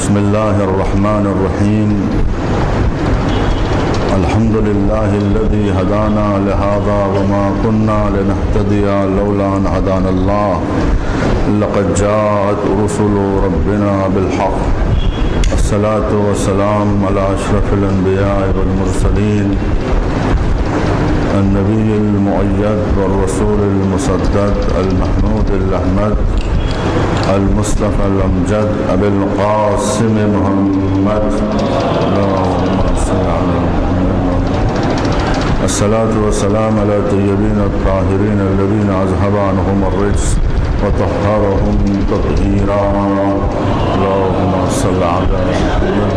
بسم الله الرحمن الرحيم. الحمد لله الذي هدانا لهذا وما كنا لنهتدي لولا أن هدانا الله. لقد جاءت رسل ربنا بالحق. الصلاة والسلام على أشرف الأنبياء والمرسلين، النبي المؤيد والرسول المسدد المحمود الأحمد المصطفى الأمجد أبي القاسم محمد. اللهم صل على محمد. الصلاة والسلام على الطيبين الطاهرين الذين أذهب عنهم الرجس وطهرهم تطهيرا. اللهم صل على محمد.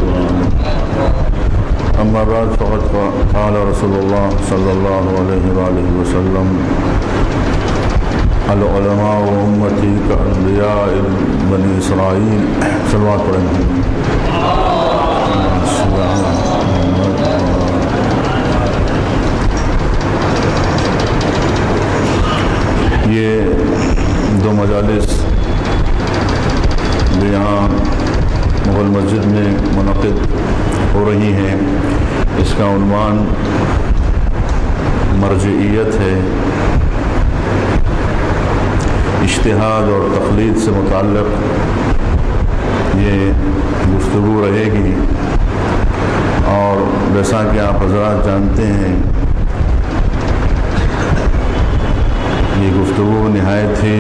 أما بعد فقد قال رسول الله صلى الله عليه وآله وسلم: العلماء أمتي كأنبياء بني إسرائيل. صلوات علیہ. یہ دو مجالس جو یہاں مغل مسجد میں منعقد ہو رہی ہیں، اس کا عنوان مرجعیت ہے. اجتہاد اور تقلید سے متعلق یہ گفتگو رہے گی، اور جیسا کہ آپ حضرات جانتے ہیں یہ گفتگو نہایت ہی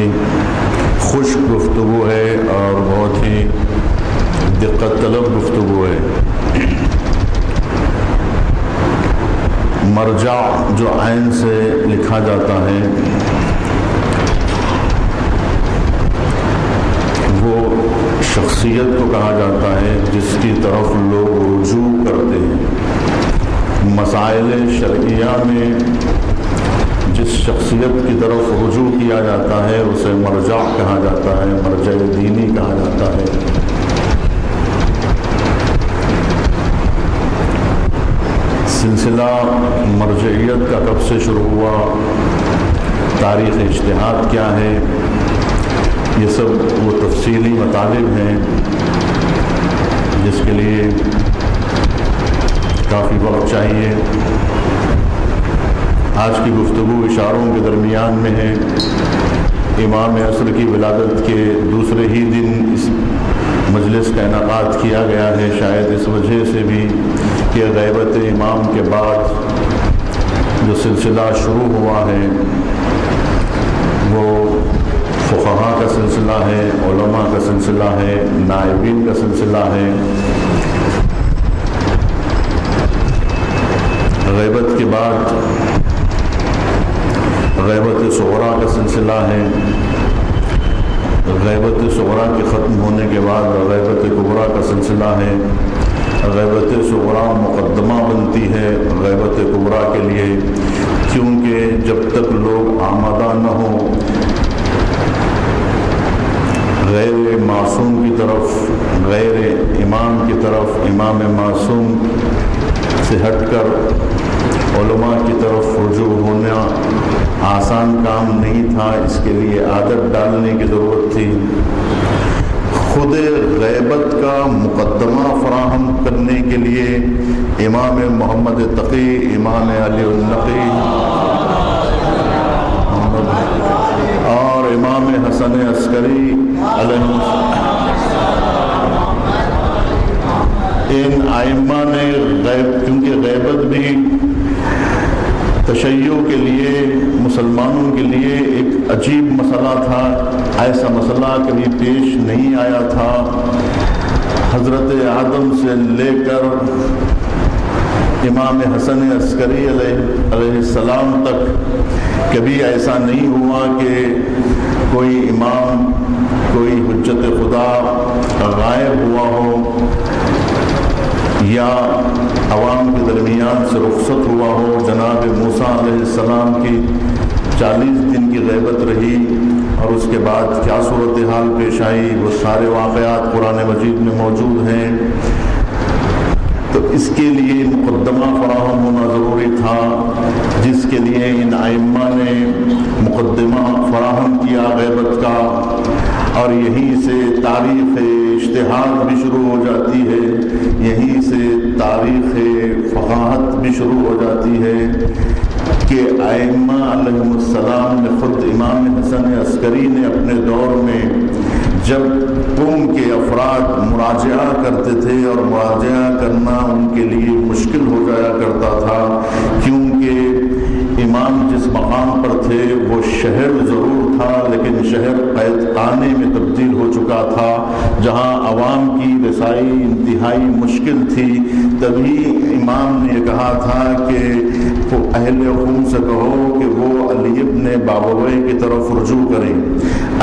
خشک گفتگو ہے اور بہت ہی دقت طلب گفتگو ہے. مرجع جو عین سے لکھا جاتا ہے وہ شخصیت کو کہا جاتا ہے جس کی طرف لوگ رجوع کرتے ہیں. مسائل شرعیہ میں جس شخصیت کی طرف رجوع کیا جاتا ہے اسے مرجع کہا جاتا ہے، مرجع دینی کہا جاتا ہے. سلسلہ مرجعیت کا کب سے شروع ہوا، تاریخ اجتہاد کیا ہے، یہ سب وہ تفصیلی مطالب ہیں جس کے لیے کافی وقت چاہیے. آج کی گفتگو اشاروں کے درمیان میں ہے. امام عصر کی ولادت کے دوسرے ہی دن اس مجلس کا انعقاد کیا گیا ہے، شاید اس وجہ سے بھی کہ غیبت امام کے بعد جو سلسلہ شروع ہوا ہے وہ فقہاء کا سلسلہ ہے، علماء کا سلسلہ ہے، نائبین کا سلسلہ ہے. غیبت کے بعد غیبت صغریٰ کا سلسلہ ہے. غیبت صغریٰ کے ختم ہونے کے بعد غیبت کبریٰ کا سلسلہ ہے. غیبت صغریٰ مقدمہ بنتی ہے غیبت کبریٰ کے لیے، کیونکہ جب تک لوگ آمادہ نہ ہوں غیر معصوم کی طرف، غیر امام کی طرف، امام معصوم سے ہٹ کر علماء کی طرف رجوع ہونا آسان کام نہیں تھا. اس کے لیے عادت ڈالنے کی ضرورت تھی. خود غیبت کا مقدمہ فراہم کرنے کے لیے امام محمد تقی، امام علی النقی اور امام حسن عسکری علیہ ان ائمہ نے کیونکہ غیبت بھی تشیع کے لیے مسلمانوں کے لیے ایک عجیب مسئلہ تھا، ایسا مسئلہ کبھی پیش نہیں آیا تھا. حضرت آدم سے لے کر امام حسن عسکری علیہ السلام تک کبھی ایسا نہیں ہوا کہ کوئی امام، کوئی حجت خدا غائب ہوا ہو یا عوام کے درمیان سے رخصت ہوا ہو. جناب موسیٰ علیہ السلام کی 40 دن کی غیبت رہی اور اس کے بعد کیا صورتحال پیش آئی، وہ سارے واقعات قرآن مجید میں موجود ہیں. تو اس کے لیے مقدمہ فراہم ہونا ضروری تھا، جس کے لیے ان ائمہ نے مقدمہ فراہم کیا غیبت کا. اور یہیں سے تاریخ اجتہاد بھی شروع ہو جاتی ہے، یہیں سے تاریخ فقاہت بھی شروع ہو جاتی ہے کہ ائمہ علیہم السلام نے خود امام حسن عسکری نے اپنے دور میں جب قوم کے افراد مراجعہ کرتے تھے اور مراجعہ کرنا ان کے لیے مشکل ہو جایا کرتا تھا، کیونکہ امام جس مقام پر تھے وہ شہر ضرور تھا لیکن شہر قید خانے میں تبدیل ہو چکا تھا، جہاں عوام کی رسائی انتہائی مشکل تھی۔ تبھی امام نے یہ کہا تھا کہ اہل قوم سے کہو کہ وہ علی ابن بابویہ کی طرف رجوع کریں۔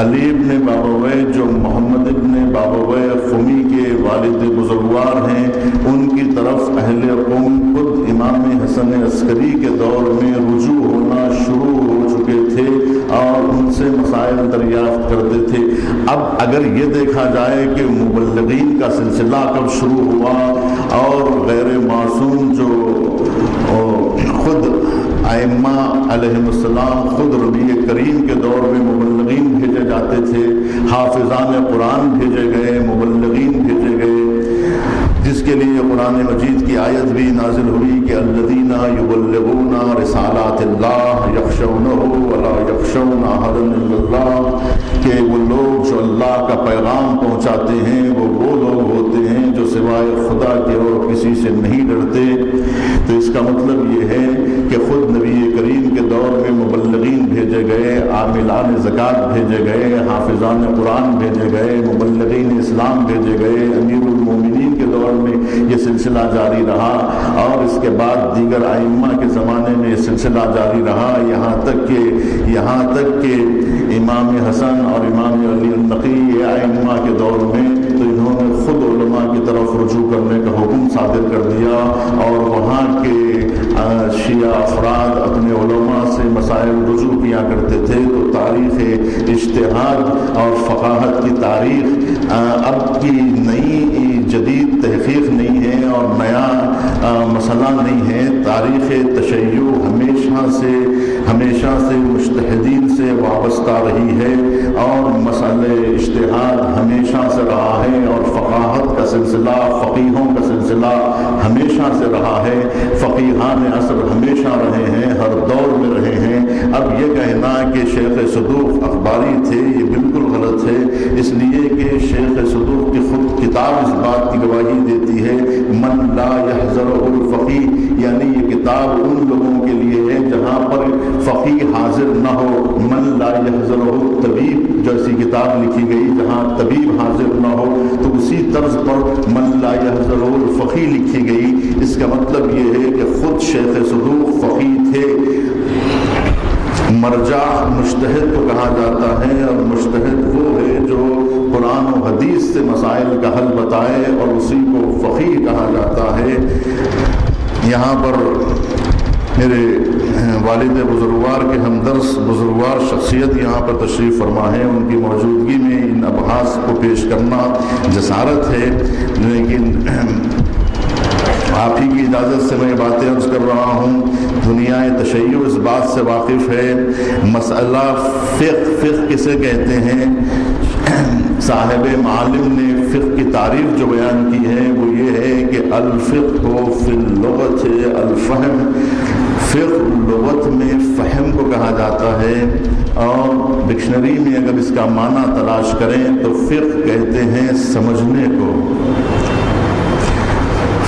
علی ابن بابویہ جو محمد ابن بابویہ قمی کے والد بزرگوار ہیں، ان کی طرف اہل قوم خود امام حسن عسکری کے دور میں رجوع ہونا شروع ہو چکے تھے اور ان سے مسائل دریافت کرتے تھے۔ اب اگر یہ دیکھا جائے کہ مبلغین کا سلسلہ کب شروع ہوا اور غیر معصوم جو خود ائمہ علیہم السلام خود نبی کریم کے دور میں مبلغین بھیجے جاتے تھے، حافظان قرآن بھیجے گئے، مبلغین بھیجے گئے، جس کے لیے قرآن مجید کی آیت بھی نازل ہوئی کہ الذین یبلغون رسالات اللہ یخشونہ ولا یخشون احدا الا اللہ، کہ وہ لوگ جو اللہ کا پیغام پہنچاتے ہیں وہ لوگ ہوتے ہیں جو سوائے خدا کے اور کسی سے نہیں ڈرتے۔ تو اس کا مطلب یہ ہے کہ خود نبی کریم کے دور میں مبلغین بھیجے گئے، عاملان زکوٰۃ بھیجے گئے، حافظان قرآن بھیجے گئے، مبلغین اسلام بھیجے گئے، امیر المومنین کے دور میں یہ سلسلہ جاری رہا اور اس کے بعد دیگر ائمہ کے زمانے میں یہ سلسلہ جاری رہا، یہاں تک کہ امام حسن اور امام علی النقی ائمہ کے دور میں تو انہوں نے خود علماء کی طرف رجوع کرنے کا حکم صادر کر دیا اور وہاں کے شیعہ افراد اپنے علماء سے مسائل رجوع کیا کرتے تھے۔ تو تاریخ اجتہاد اور فقاہت کی تاریخ اب کی نئی جدید تحقیق نہیں ہے اور نیا مسئلہ نہیں ہے۔ تاریخ تشیع ہمیشہ سے مجتہدین سے وابستہ رہی ہے اور مسئلہ اجتہاد ہمیشہ سے رہا ہے اور فقاہت کا سلسلہ، فقیہوں کا سلسلہ ہمیشہ سے رہا ہے۔ فقیہان عصر ہمیشہ رہے ہیں، ہر دور میں رہے ہیں۔ اب یہ کہنا کہ شیخ صدوق اخباری تھے یہ بالکل غلط ہے، اس لیے کہ شیخ صدوق کی خود کتاب اس بات کی گواہی دیتی ہے من لا يحضره الفقیہ، یعنی یہ کتاب ان لوگوں کے لیے ہے جہاں پر فقیہ حاضر نہ ہو۔ من لا يحضره الطبیب جیسی کتاب لکھی گئی جہاں طبیب حاضر نہ ہو، تو اسی طرز پر من لا يحضره الفقیہ لکھی گئی۔ اس کا مطلب یہ ہے کہ خود شیخ صدوق فقیہ تھے۔ مرجع مجتہد کو کہا جاتا ہے اور مجتہد وہ ہے جو قرآن و حدیث سے مسائل کا حل بتائے اور اسی کو فقیہ کہا جاتا ہے۔ یہاں پر میرے والد بزرگوار کے ہمدرس بزرگوار شخصیت یہاں پر تشریف فرما ہے، ان کی موجودگی میں ان ابحاث کو پیش کرنا جسارت ہے، لیکن آپ ہی کی اجازت سے میں باتیں عرض کر رہا ہوں۔ دنیا تشیع اس بات سے واقف ہے، مسئلہ فقہ کسے کہتے ہیں؟ صاحب معالم نے فقہ کی تعریف جو بیان کی ہے وہ یہ ہے کہ الفقہ فی اللغت الفہم، فقہ لغت میں فہم کو کہا جاتا ہے اور ڈکشنری میں اگر اس کا معنی تلاش کریں تو فقہ کہتے ہیں سمجھنے کو۔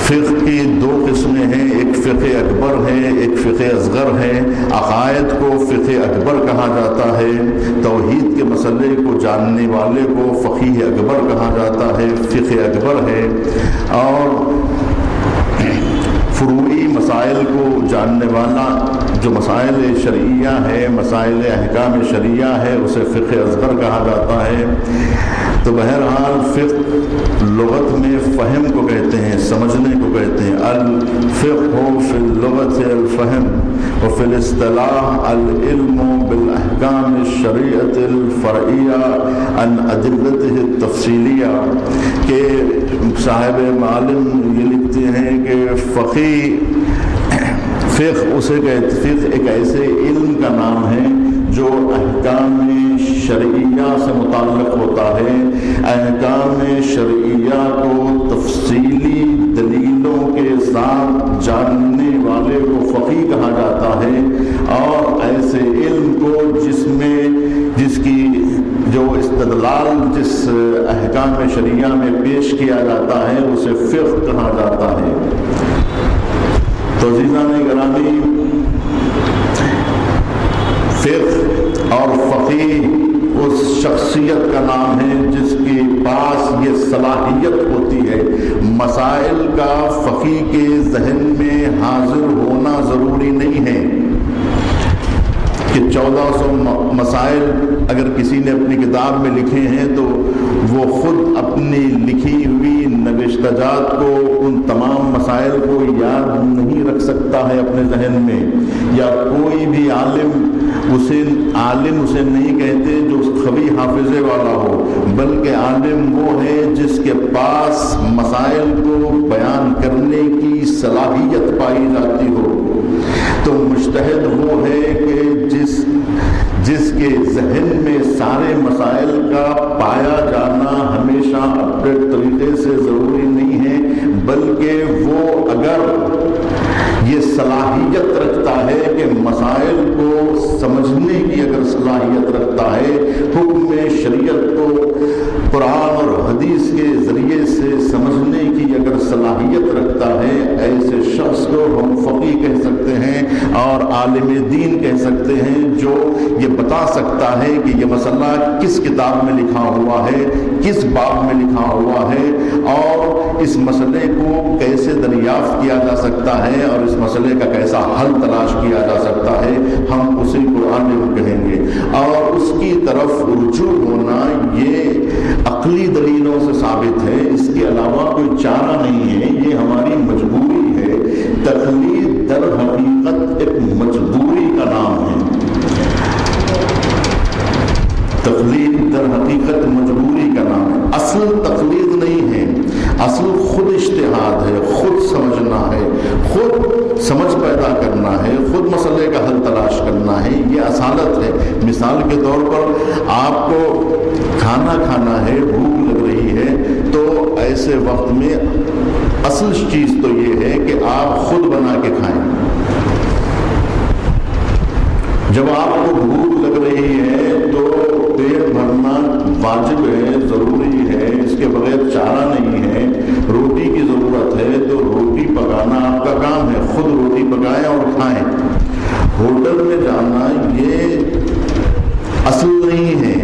فقہ کی دو قسمیں ہیں، ایک فقہ اکبر ہے، ایک فقہ اصغر ہے۔ عقائد کو فقہ اکبر کہا جاتا ہے، توحید کے مسئلے کو جاننے والے کو فقیہ اکبر کہا جاتا ہے، فقہ اکبر ہے، اور فروعی مسائل کو جاننے والا جو مسائل شرعیہ ہے، مسائل احکام شرعیہ ہے، اسے فقہ اصغر کہا جاتا ہے۔ تو بہرحال فقہ لغت میں فہم کو کہتے ہیں، سمجھنے کو کہتے ہیں۔ الفقہ فی اللغت الفہم وفی الاصطلاح العلم بالاحکام الشرعیۃ الفرعیہ عن ادلتہ التفصیلیہ، کہ صاحب معلم یہ لکھتے ہیں کہ فقہ اسے کہتے، فقہ ایک ایسے علم کا نام ہے جو احکام شرعیہ سے متعلق ہوتا ہے۔ احکام شرعیہ کو تفصیلی دلیلوں کے ساتھ جاننے والے کو فقیہ کہا جاتا ہے، اور ایسے علم کو جس کی جو استدلال جس احکام شرعیہ میں پیش کیا جاتا ہے اسے فقہ کہا جاتا ہے۔ تو عزیزان گرامی، فقہ اور فقیہ اس شخصیت کا نام ہے جس کے پاس یہ صلاحیت ہوتی ہے۔ مسائل کا فقیہ کے ذہن میں حاضر ہونا ضروری نہیں ہے کہ 1400 مسائل اگر کسی نے اپنی کتاب میں لکھے ہیں تو وہ خود اپنی لکھی ہوئی نوشتہ جات کو، ان تمام مسائل کو یاد نہیں رکھ سکتا ہے اپنے ذہن میں، یا کوئی بھی عالم اسے نہیں کہتے جو قوی حافظے والا ہو، بلکہ عالم وہ ہے جس کے پاس مسائل کو بیان کرنے کی صلاحیت پائی جاتی ہو۔ تو مجتہد وہ ہے کہ جس کے ذہن میں سارے مسائل کا پایا جانا ہمیشہ اپنے طریقے سے ضروری نہیں ہے، بلکہ وہ اگر یہ صلاحیت رکھتا ہے کہ مسائل کو سمجھنے کی اگر صلاحیت رکھتا ہے، حکم شریعت کو قرآن اور حدیث کے ذریعے سے سمجھنے کی اگر صلاحیت رکھتا ہے، ایسے شخص کو ہم فقیہ کہہ سکتے ہیں اور عالم دین کہہ سکتے ہیں، جو یہ بتا سکتا ہے کہ یہ مسئلہ کس کتاب میں لکھا ہوا ہے، کس باب میں لکھا ہوا ہے، اور اس مسئلے کو کیسے دریافت کیا جا سکتا ہے اور اس مسئلے کا کیسا حل تلاش کیا جا سکتا ہے، ہم اسی کو عالم کہیں گے۔ اور اس کی طرف رجوع ہونا یہ عقلی دلیلوں سے ثابت ہے، اس کے علاوہ کوئی چارہ نہیں ہے، یہ ہماری مجبوری ہے۔ تقلید در حقیقت ایک مجبوری کا نام ہے، تقلید در حقیقت مجبوری کا نام ہے، اصل تقلید نہیں ہے، اصل خود اجتہاد ہے، خود سمجھنا ہے، خود سمجھ پیدا کرنا ہے، خود مسئلے کا حل تلاش کرنا ہے، یہ اصالت ہے۔ مثال کے طور پر آپ کو کھانا کھانا ہے، بھوک لگ رہی ہے، تو ایسے وقت میں اصل چیز تو یہ ہے کہ آپ خود بنا کے کھائیں۔ جب آپ کو بھوک لگ رہی ہے تو پیٹ بھرنا واجب ہے، ضروری ہے، اس کے بغیر چارہ نہیں ہے۔ روٹی کی ضرورت ہے تو روٹی پکانا آپ کا کام ہے، خود روٹی پکائیں اور کھائیں۔ ہوٹل میں جانا یہ اصل نہیں ہے،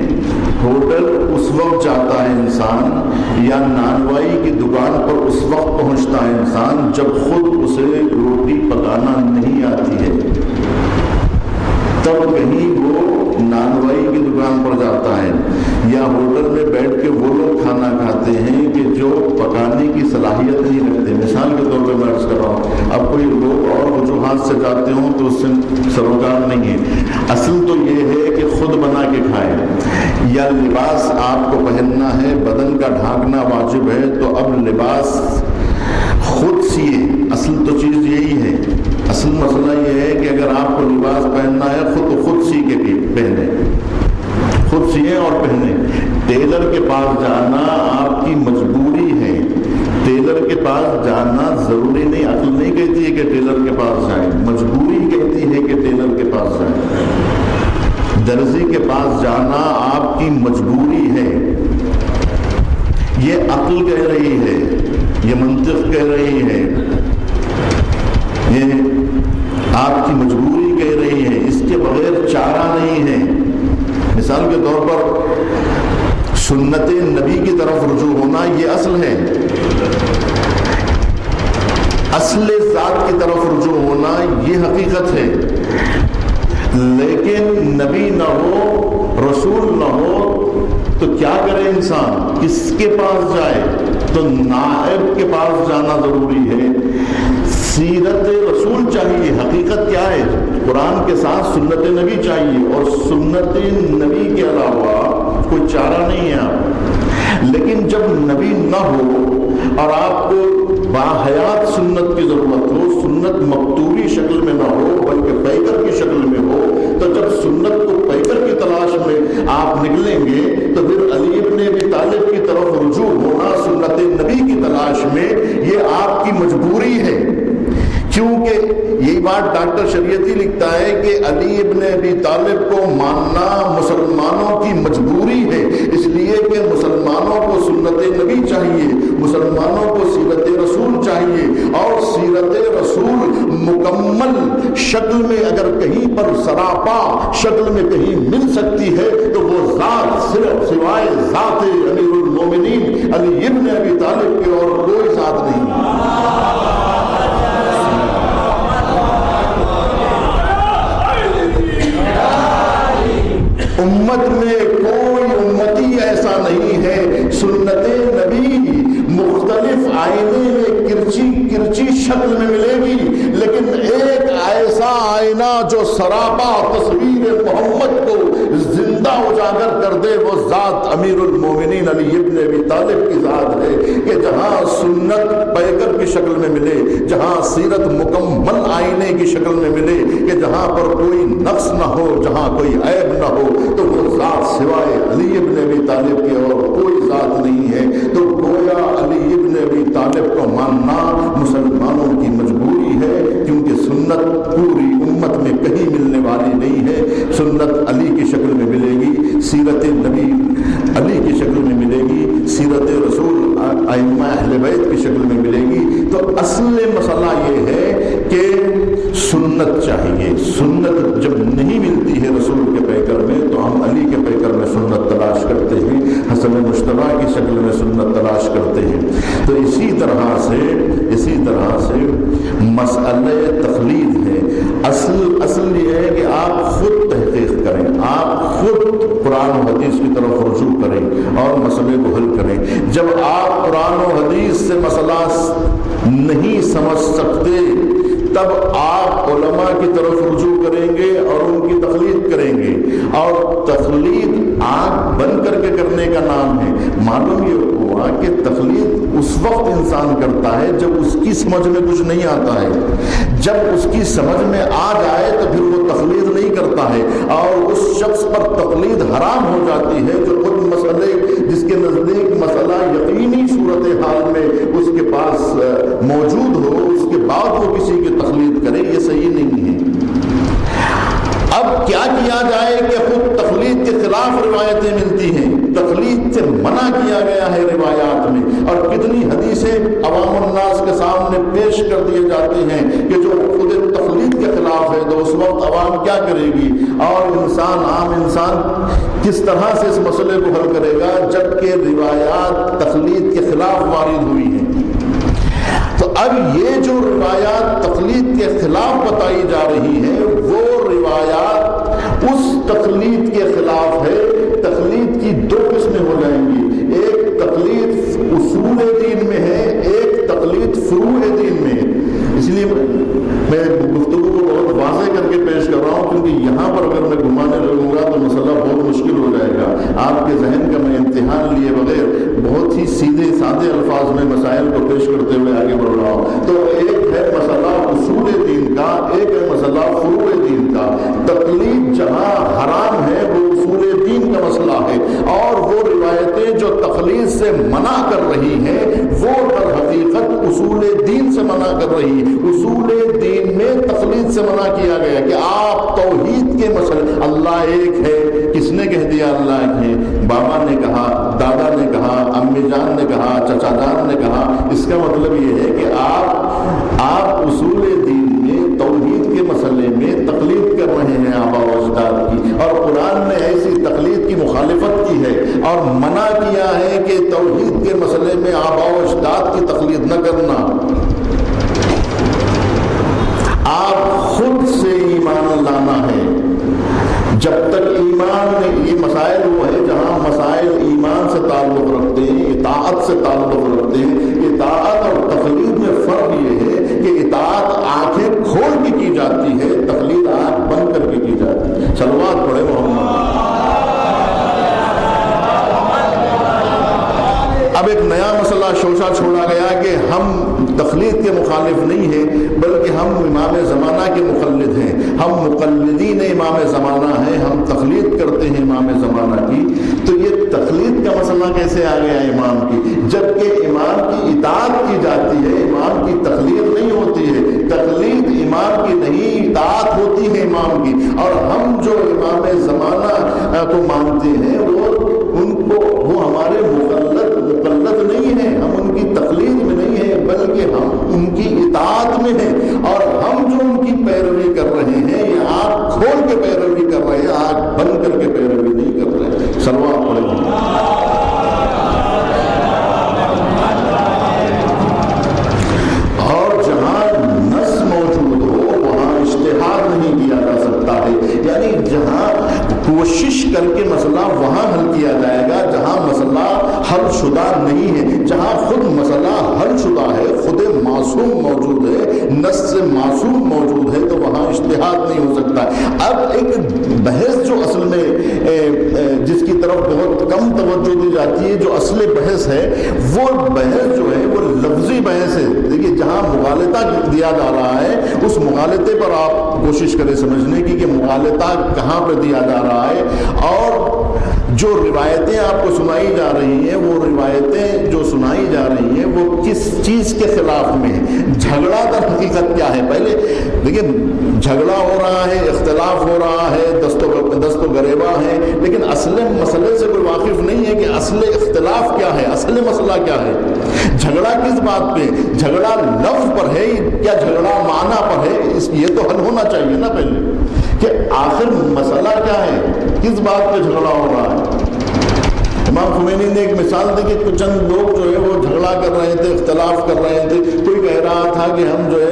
ہوٹل اس وقت جاتا ہے انسان، یا نانوائی کی دکان پر اس وقت پہنچتا ہے انسان جب خود اسے روٹی پکانا نہیں آتی ہے، تب کہیں وہ نانوائی کی دکان پر جاتا ہے، یا ہوٹل میں بیٹھ کے وہ لوگ کھانا کھاتے ہیں کہ جو پکانے کی صلاحیت نہیں رکھتے۔ مثال کے طور پہ میں عرض کر رہا ہوں، اب کوئی لوگ اور وجوہات سے جاتے ہوں تو اس سے سروکار نہیں ہے۔ اصل تو یہ ہے کہ خود بنا کے کھائیں، یا لباس آپ کو پہننا ہے، بدن کا ڈھانکنا واجب ہے، تو اب لباس خود سیے، اصل تو چیز یہی ہے۔ اصل مسئلہ یہ ہے کہ اگر آپ کو لباس پہننا ہے خود سی کے پہنے، خود سیے اور پہنے۔ ٹیلر کے پاس جانا آپ کی مجبوری ہے، ٹیلر کے پاس جانا ضروری نہیں، عقل نہیں کہتی ہے کہ ٹیلر کے پاس جائیں، مجبوری کہتی ہے کہ ٹیلر کے پاس جائیں۔ درزی کے پاس جانا آپ کی مجبوری ہے، یہ عقل کہہ رہی ہے، یہ منطق کہہ رہی ہے، یہ آپ کی مجبوری کہہ رہی ہے، اس کے بغیر چارہ نہیں ہے۔ مثال کے طور پر سنت نبی کی طرف رجوع ہونا یہ اصل ہے، اصل ذات کی طرف رجوع ہونا یہ حقیقت ہے، لیکن نبی نہ ہو، رسول نہ ہو تو کیا کرے انسان، کس کے پاس جائے؟ تو نائب کے پاس جانا ضروری ہے۔ سیرت رسول چاہیے، حقیقت کیا ہے؟ قرآن کے ساتھ سنت نبی چاہیے، اور سنت نبی کے علاوہ کوئی چارہ نہیں ہے آپ۔ لیکن جب نبی نہ ہو اور آپ کو باحیات سنت کی ضرورت ہو، سنت مکتوبی شکل میں نہ ہو بلکہ پیکر کی شکل میں ہو، تو جب سنت کو پیکر کی تلاش میں آپ نکلیں گے تو پھر علی ابن ابی طالب کی طرف رجوع ہونا سنت نبی کی تلاش میں یہ آپ کی مجبوری ہے. کیونکہ یہی بات ڈاکٹر شریعتی لکھتا ہے کہ علی ابن ابی طالب کو ماننا مسلمانوں کی مجبوری ہے، اس لیے کہ مسلمانوں کو سنت نبی چاہیے، مسلمانوں کو سیرت رسول چاہیے، اور سیرت رسول مکمل شکل میں اگر کہیں پر سراپا شکل میں کہیں مل سکتی ہے تو وہ ذات صرف سوائے ذات امیر المومنین علی ابن ابی طالب کے اور کوئی ذات نہیں. امت میں کوئی امتی ایسا نہیں ہے، سنت نبی مختلف آئینے میں کرچی شکل میں ملے گی، لیکن ایک ایسا آئینہ جو سراپا تصویر محمد کو زندہ اجاگر کر دے وہ ذات امیر المومنین علی ابن ابی طالب کی ذات ہے کہ جہاں سنت پیکر کی شکل میں ملے، جہاں سیرت مکمل آئینے کی شکل میں ملے، کہ جہاں پر کوئی نقص نہ ہو، جہاں کوئی عیب نہ ہو، تو وہ ذات سوائے علی ابن ابی طالب کی اور کوئی ذات نہیں ہے. تو گویا علی ابن ابی طالب کو ماننا مسلمانوں کی مجبوری ہے، کیونکہ سنت پوری امت میں کہیں ملنے والی نہیں ہے. سنت علی کی شکل میں ملے گی، سیرت نبی علی کی شکل میں ملے گی، سیرت رسول ائمہ اہل بیت کی شکل میں ملے گی. تو اصل مسئلہ یہ ہے کہ سنت چاہیے. سنت جب نہیں ملتی ہے رسول کے پیکر میں تو ہم علی کے پیکر میں سنت تلاش کرتے ہیں، حسن مجتبیٰ کی شکل میں سنت تلاش کرتے ہیں. تو اسی طرح سے مسئلہ تقلید ہے. اصل یہ ہے کہ آپ خود تحقیق کریں، آپ خود قرآن و حدیث کی طرف رجوع کریں اور مسئلے کو حل کریں. جب آپ قرآن و حدیث سے مسئلہ نہیں سمجھ سکتے تب آپ علماء کی طرف رجوع کریں گے اور ان کی تقلید کریں گے. اور تقلید آنکھ بند کر کے کرنے کا نام ہے. معلوم یہ ہوا کہ تقلید اس وقت انسان کرتا ہے جب اس کی سمجھ میں کچھ نہیں آتا ہے. جب اس کی سمجھ میں آ جائے تو پھر وہ تقلید نہیں کرتا ہے، اور اس شخص پر تقلید حرام ہو جاتی ہے جو خود مسئلے جس کے نزدیک مسئلہ یقینی صورتحال میں اس کے پاس موجود ہو، اس کے بعد وہ کسی کی تقلید کرے. یہ صحیح نہیں ہے. اب کیا کیا جائے کہ خود تقلید کے خلاف روایتیں ملتی ہیں، تقلید سے منع کیا گیا ہے روایات میں، اور کتنی حدیثیں عوام الناس کے سامنے پیش کر دیے جاتے ہیں کہ جو خود تقلید کے خلاف ہے تو اس وقت عوام کیا کرے گی، اور عام انسان کس طرح سے اس مسئلے کو حل کرے گا جبکہ روایات تقلید کے خلاف وارد ہوئی ہیں. تو اب یہ جو روایات تقلید کے خلاف بتائی جا رہی ہیں وہ روایات اس تقلید کے خلاف ہے. تقلید کی دو قسمیں ہو جائیں گی، ایک تقلید اصول دین میں ہے، ایک تقلید فروع دین میں ہے. اس لیے میں گفتگو کو بہت واضح کر کے پیش کر رہا ہوں، کیونکہ یہاں پر اگر میں گھمانے لگوں گا تو مسئلہ بہت مشکل ہو جائے گا. آپ کے ذہن کا میں امتحان لیے بغیر بہت ہی سیدھے سادے الفاظ میں مسائل کو پیش کرتے ہوئے آگے بڑھ رہا ہوں. تو ایک ہے مسئلہ اصول دین کا، ایک ہے مسئلہ فروع دین کا. تقلید جہاں حرام ہے وہ اصول دین کا مسئلہ ہے، اور وہ روایتیں جو تقلید سے منع کر رہی ہیں وہ در حقیقت اصول دین سے منع کر رہی. اصول دین میں تقلید سے منع کیا گیا کہ آپ توحید کے مسئلے، اللہ ایک ہے، کس نے کہہ دیا اللہ ایک ہے؟ بابا نے کہا، دادا نے کہا، امی جان نے کہا، چچا جان نے کہا. اس کا مطلب یہ ہے کہ آپ اصول دین میں توحید کے مسئلے میں تقلید کر رہے ہیں آبا و اجداد کی، اور قرآن نے ایسی تقلید کی مخالفت کی ہے اور منع کیا ہے کہ توحید کے مسئلے میں آبا و اجداد کی تقلید نہ کرنا. آپ خود سے ایمان لانا ہے. جب تک ایمان میں یہ مسائل وہ ہے جہاں مسائل ایمان سے تعلق رکھتے ہیں، اطاعت سے تعلق رکھتے ہیں. اطاعت اور تقلید میں فرق یہ ہے کہ اطاعت آنکھیں کھول کے کی جاتی ہے، تقلید آنکھ بند کر کے کی جاتی ہے. صلوات پڑھے محمد. اب ایک نیا مسئلہ شوشہ چھوڑا گیا کہ ہم تقلید کے مخالف نہیں ہیں بلکہ ہم امام زمانہ کے مقلد ہیں، ہم مقلدین امام زمانہ ہیں، ہم تقلید کرتے ہیں امام زمانہ کی، تو یہ تقلید کا مسئلہ کیسے آ گیا امام کی؟ جبکہ امام کی اطاعت کی جاتی ہے، امام کی تقلید نہیں ہوتی ہے، تقلید امام کی نہیں اطاعت ہوتی ہے امام کی، اور ہم جو امام زمانہ کو مانتے ہیں وہ ہمارے مقلد نہیں ہیں، ہم ان کی تقلید میں نہیں ہیں بلکہ ہم ان کی اطاعت میں ہیں، اور ہم جو ان کی پیروی کر رہے ہیں یہ آنکھ کھول کے پیروی کر رہے ہیں، آنکھ بند کر کے پیروی نہیں کر رہے۔ صلوات پڑھیں۔ اور جہاں نص موجود ہو وہاں اجتہاد نہیں کیا جا سکتا ہے، یعنی جہاں کوشش کر کے مسئلہ وہاں حل کیا جائے گا جہاں مسئلہ حل شدہ نہیں ہے، جہاں خود مسئلہ حل شدہ ہے، خود معصوم موجود ہے، نص سے معصوم موجود ہے، تو وہاں اجتہاد نہیں ہو سکتا۔ اب ایک بحث جو اصل میں جس کی طرف بہت کم توجہ دی جاتی ہے، جو اصل بحث ہے وہ بحث جو ہے وہ لفظی بحث ہے۔ دیکھیے جہاں مغالطہ دیا جا رہا ہے اس مغالطے پر آپ کوشش کریں سمجھنے کی کہ مغالطہ کہاں پہ دیا جا رہا ہے، اور جو روایتیں آپ کو سنائی جا رہی ہیں وہ روایتیں جو سنائی جا رہی ہیں وہ کس چیز کے خلاف میں ہے، جھگڑا در حقیقت کیا ہے۔ پہلے دیکھیں جھگڑا ہو رہا ہے، اختلاف ہو رہا ہے، دست و گریباں ہے، لیکن اصل مسئلے سے کوئی واقف نہیں ہے کہ اصل اختلاف کیا ہے، اصل مسئلہ کیا ہے، جھگڑا کس بات پہ، جھگڑا لفظ پر ہے یا جھگڑا معنی پر ہے، یہ تو حل ہونا چاہیے نا پہلے کہ آخر مسئلہ کیا ہے، کس بات پہ جھگڑا ہو رہا ہے۔ امام خمینی نے ایک مثال دی کہ کچھ چند لوگ جو ہے وہ جھگڑا کر رہے تھے، اختلاف کر رہے تھے، کوئی کہہ رہا تھا کہ ہم جو ہے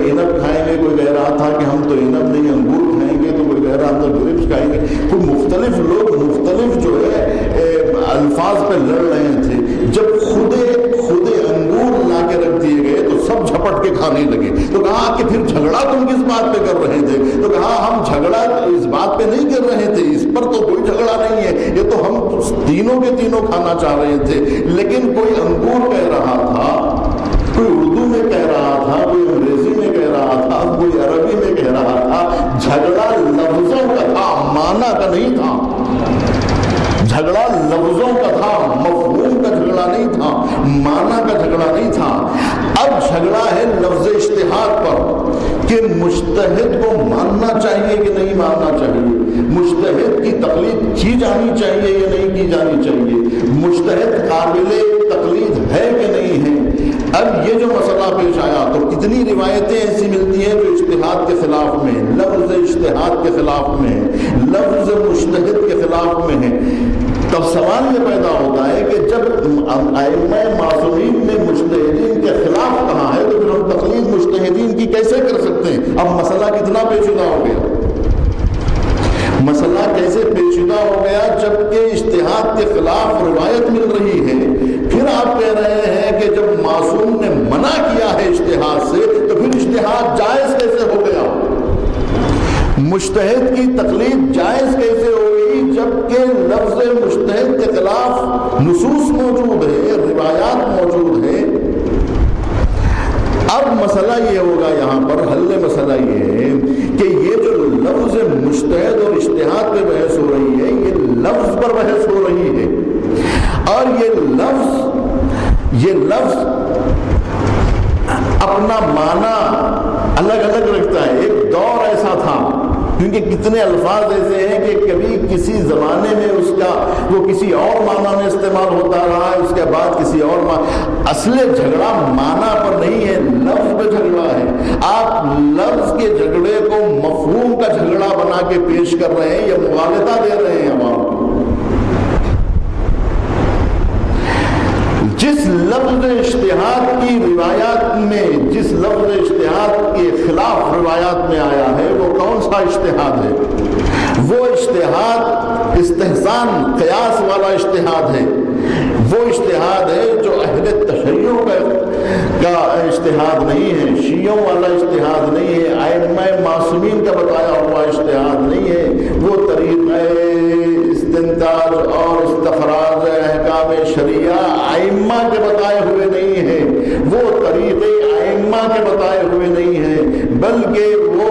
عنب کھائیں گے، کوئی کہہ رہا تھا کہ ہم تو عنب نہیں انگور کھائیں گے، تو کوئی کہہ رہا تھا گریپس کھائیں گے، کوئی مختلف لوگ مختلف جو ہے الفاظ پہ لڑ رہے تھے۔ جب خود انگور لا کے رکھ دیے گئے تو سب جھپٹ کے کھانے لگے، تو کہا کہ پھر جھگڑا تم کس بات پہ کر رہے تھے؟ تو کہا ہم جھگڑا اس بات پہ نہیں کر رہے تھے، اس پر تو کوئی جھگڑا نہیں ہے، یہ تو ہم تینوں کے تینوں کھانا چاہ رہے تھے، لیکن کوئی انگور کہہ رہا تھا، کوئی اردو میں کہہ رہا تھا، کوئی انگریزی میں کہہ رہا تھا، کوئی عربی میں کہہ رہا تھا۔ جھگڑا لفظوں کا تھا، معنی کا نہیں تھا، جھگڑا لفظوں کا تھا، مفہوم کا جھگڑا نہیں تھا، معنی کا جھگڑا نہیں تھا۔ اب جھگڑا ہے لفظ اجتہاد پر کہ مجتہد کو ماننا چاہیے کہ نہیں ماننا چاہیے، مجتہد کی تقلید کی جانی چاہیے یا نہیں کی جانی چاہیے، مجتہد قابل تقلید ہے کہ نہیں ہے۔ اب یہ جو مسئلہ پیش آیا تو کتنی روایتیں ایسی ملتی ہیں جو اجتہاد کے خلاف میں، لفظ اجتہاد کے خلاف میں، لفظ مجتہد کے خلاف میں ہے۔ تب سوال یہ پیدا ہوتا ہے کہ جب ائمہ معصومین نے مجتہدین کے خلاف کہا ہے تو پھر ہم تقلید مجتہدین کی کیسے کر سکتے ہیں؟ اب مسئلہ کتنا پیچیدہ ہو گیا، مسئلہ کیسے پیچیدہ ہو گیا جبکہ اجتہاد کے خلاف روایت مل رہی ہے۔ پھر آپ کہہ رہے ہیں کہ جب معصوم نے منع کیا ہے اجتہاد سے تو پھر اجتہاد جائز کیسے ہو گیا، مجتہد کی تقلید جائز کیسے ہو گئی جبکہ لفظ مجتہد کے خلاف نصوص موجود ہے، روایات موجود ہے۔ اب مسئلہ یہ ہوگا، یہاں پر حل مسئلہ یہ ہے کہ یہ جو لفظ مجتہد اور اجتہاد پہ بحث ہو رہی ہے یہ لفظ پر بحث ہو رہی ہے، اور یہ لفظ اپنا معنی الگ الگ رکھتا ہے۔ ایک دور ایسا تھا کیونکہ کتنے الفاظ ایسے ہیں کہ کبھی کسی زمانے میں اس کا وہ کسی اور معنی میں استعمال ہوتا رہا ہے، اس کے بعد کسی اور معنی۔ اصل جھگڑا معنی پر نہیں ہے، لفظ پہ جھگڑا ہے۔ آپ لفظ کے جھگڑے کو مفہوم کا جھگڑا بنا کے پیش کر رہے ہیں یا مغالطہ دے رہے ہیں عوام کو۔ جس لفظ اجتہاد کی روایات میں، جس لفظ اجتہاد کے خلاف روایات میں آیا ہے وہ کون سا اجتہاد ہے؟ وہ اجتہاد استحسان قیاس والا اجتہاد ہے، وہ اجتہاد ہے جو اہل تشیع کا اجتہاد نہیں ہے، شیعوں والا اجتہاد نہیں ہے، ائمہ معصومین کا بتایا ہوا اجتہاد نہیں ہے، وہ طریقہ استنتاج اور استخراج احکام شریعہ ائمہ کے بتائے ہوئے نہیں ہے، وہ علماء کے بتائے ہوئے نہیں ہیں، بلکہ وہ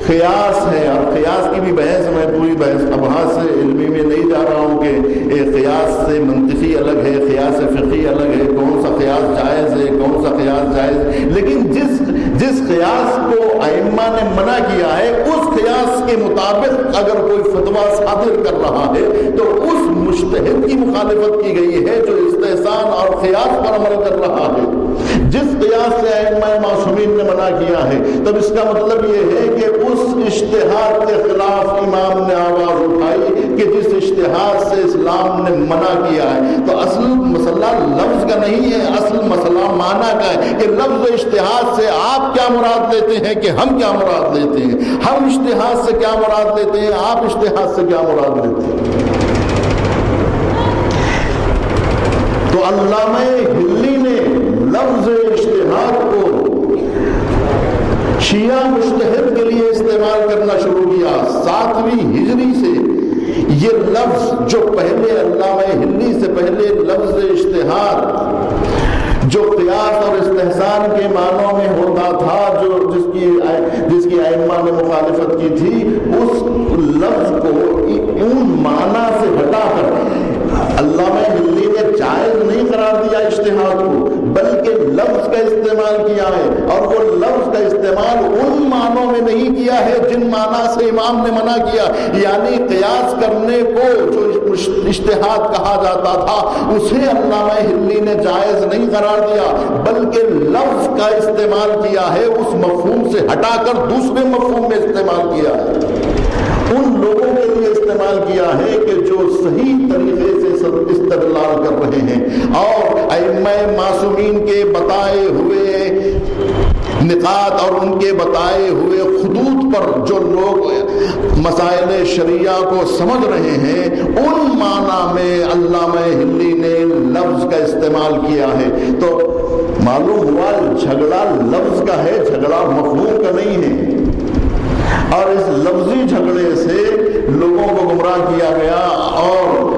قیاس ہے. اور قیاس کی بھی بحث، میں پوری بحث ابحاث علمی میں نہیں جا رہا ہوں کہ قیاس سے منطقی الگ ہے، قیاس فقہی الگ ہے، کون سا قیاس جائز ہے، کون سا قیاس جائز. لیکن جس قیاس کو ائمہ نے منع کیا ہے، اس قیاس کے مطابق اگر کوئی فتویٰ صادر کر رہا ہے تو اس مجتہد کی مخالفت کی گئی ہے جو استحسان اور قیاس پر عمل کر رہا ہے. جس قیاس سے ائمہ معصومین نے منع کیا ہے، تب اس کا مطلب یہ ہے کہ اس اجتہاد کے خلاف امام نے آواز اٹھائی کہ جس اجتہاد سے اسلام نے منع کیا ہے. تو اصل مسئلہ لفظ کا نہیں ہے، اصل مسئلہ معنی کا ہے کہ لفظ اجتہاد سے آپ کیا مراد لیتے ہیں کہ ہم کیا مراد لیتے ہیں، ہم اجتہاد سے کیا مراد لیتے ہیں، آپ اجتہاد سے کیا مراد لیتے ہیں. تو علامہ ہلی نے لفظ اجتہاد کو شیعہ مجتہد کے لیے استعمال کرنا شروع کیا 7ویں ہجری سے. یہ لفظ جو پہلے علامہ ہلی سے پہلے لفظ اجتہاد جو قیاس اور استحسان کے معنوں میں ہوتا تھا، جو جس کی ائمہ نے مخالفت کی تھی، اس لفظ کو ان معنی سے ہٹا کر علامہ ہلی نے جائز نہیں قرار دیا اجتہاد کو، بلکہ لفظ کا استعمال کیا ہے. اور وہ لفظ کا استعمال ان معنوں میں نہیں کیا ہے جن معنی سے امام نے منع کیا. یعنی قیاس کرنے کو جو اجتہاد کہا جاتا تھا اسے علامہ ہلی نے جائز نہیں قرار دیا، بلکہ لفظ کا استعمال کیا ہے، اس مفہوم سے ہٹا کر دوسرے مفہوم میں استعمال کیا ہے. ان لوگوں کے لیے استعمال کیا ہے کہ جو صحیح طریقے سے استدلال کر رہے ہیں اور ائمہ معصومین کے بتائے ہوئے نقاط اور ان کے بتائے ہوئے خطوط پر جو لوگ مسائل شریعہ کو سمجھ رہے ہیں، ان معنی میں علامہ ہلی نے لفظ کا استعمال کیا ہے. تو معلوم ہوا جھگڑا لفظ کا ہے، جھگڑا مفہوم کا نہیں ہے. اور اس لفظی جھگڑے سے لوگوں کو گمراہ کیا گیا اور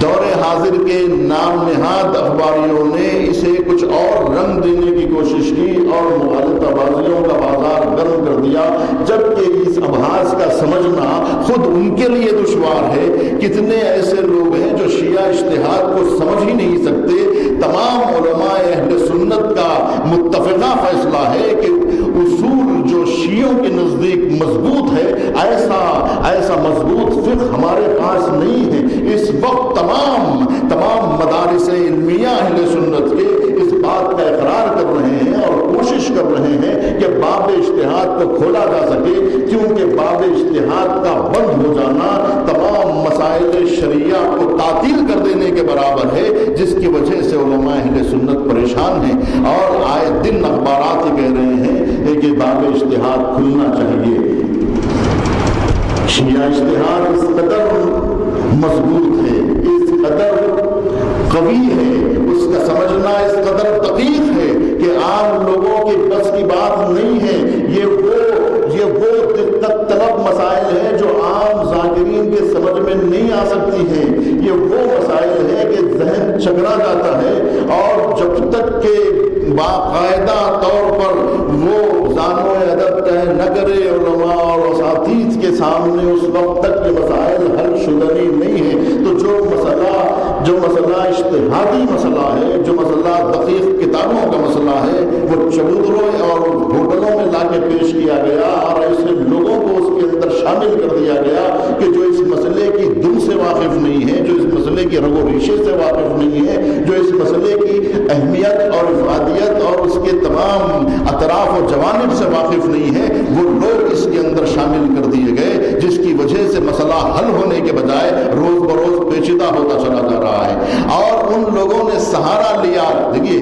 دور حاضر کے نام نہاد اخباریوں نے اسے کچھ اور رنگ دینے کی کوشش کی اور مغالطہ بازیوں کا بازار گرم کر دیا، جبکہ اس ابحاث کا سمجھنا خود ان کے لیے دشوار ہے. کتنے ایسے لوگ ہیں جو شیعہ اجتہاد کو سمجھ ہی نہیں سکتے. تمام علماء اہل سنت کا متفقہ فیصلہ ہے کہ اصول جو شیعوں کے نزدیک مضبوط ہے، ایسا مضبوط فقہ ہمارے پاس نہیں ہے. اس وقت تمام مدارس علمیہ اہل سنت کے اس بات کا اقرار کر رہے ہیں اور کوشش کر رہے ہیں کہ باب اجتہاد کو کھولا جا سکے، کیونکہ باب اجتہاد کا بند ہو جانا تمام مسائل شریعہ کو تعطیل کر دینے کے برابر ہے، جس کی وجہ سے علماء اہل سنت پریشان ہیں اور آئے دن اخبارات ہی کہہ رہے ہیں کہ باب اجتہاد کھلنا چاہیے. شیعہ اجتہاد اس قدر مضبوط ہے، اس قدر قوی ہے، اس کا سمجھنا اس قدر دقیق ہے کہ عام لوگوں کے بس کی بات نہیں ہے. یہ وہ دقت طلب مسائل ہیں جو عام ذاکرین کے سمجھ میں نہیں آ سکتی ہیں. یہ وہ مسائل ہیں کہ ذہن چکرا جاتا ہے اور جب تک کہ باقاعدہ طور پر وہ زانو ادب طے نہ کرے علماء اور اساتذہ کے سامنے، اس وقت تک کے مسائل حل شدنی نہیں ہے. تو جو مسئلہ اجتہادی مسئلہ ہے، جو مسئلہ دقیق کتابوں کا مسئلہ ہے، وہ چبوتروں اور ہوٹلوں میں لا کے پیش کیا گیا اور ایسے لوگوں کو اس کے اندر شامل کر دیا گیا کہ جو اس مسئلے کی دم سے واقف نہیں ہے، جو اس مسئلے کی رگ و ریشے سے واقف نہیں ہے، جو اس مسئلے کی اہمیت اور افادیت اور اس کے تمام اطراف و جوانب سے واقف نہیں ہے، وہ لوگ اس کے اندر شامل کر دیے گئے، جس کی وجہ سے مسئلہ حل ہونے کے بجائے روز بروز پیچیدہ ہوتا چلا جا رہا ہے. اور ان لوگوں نے سہارا لیا. دیکھیے،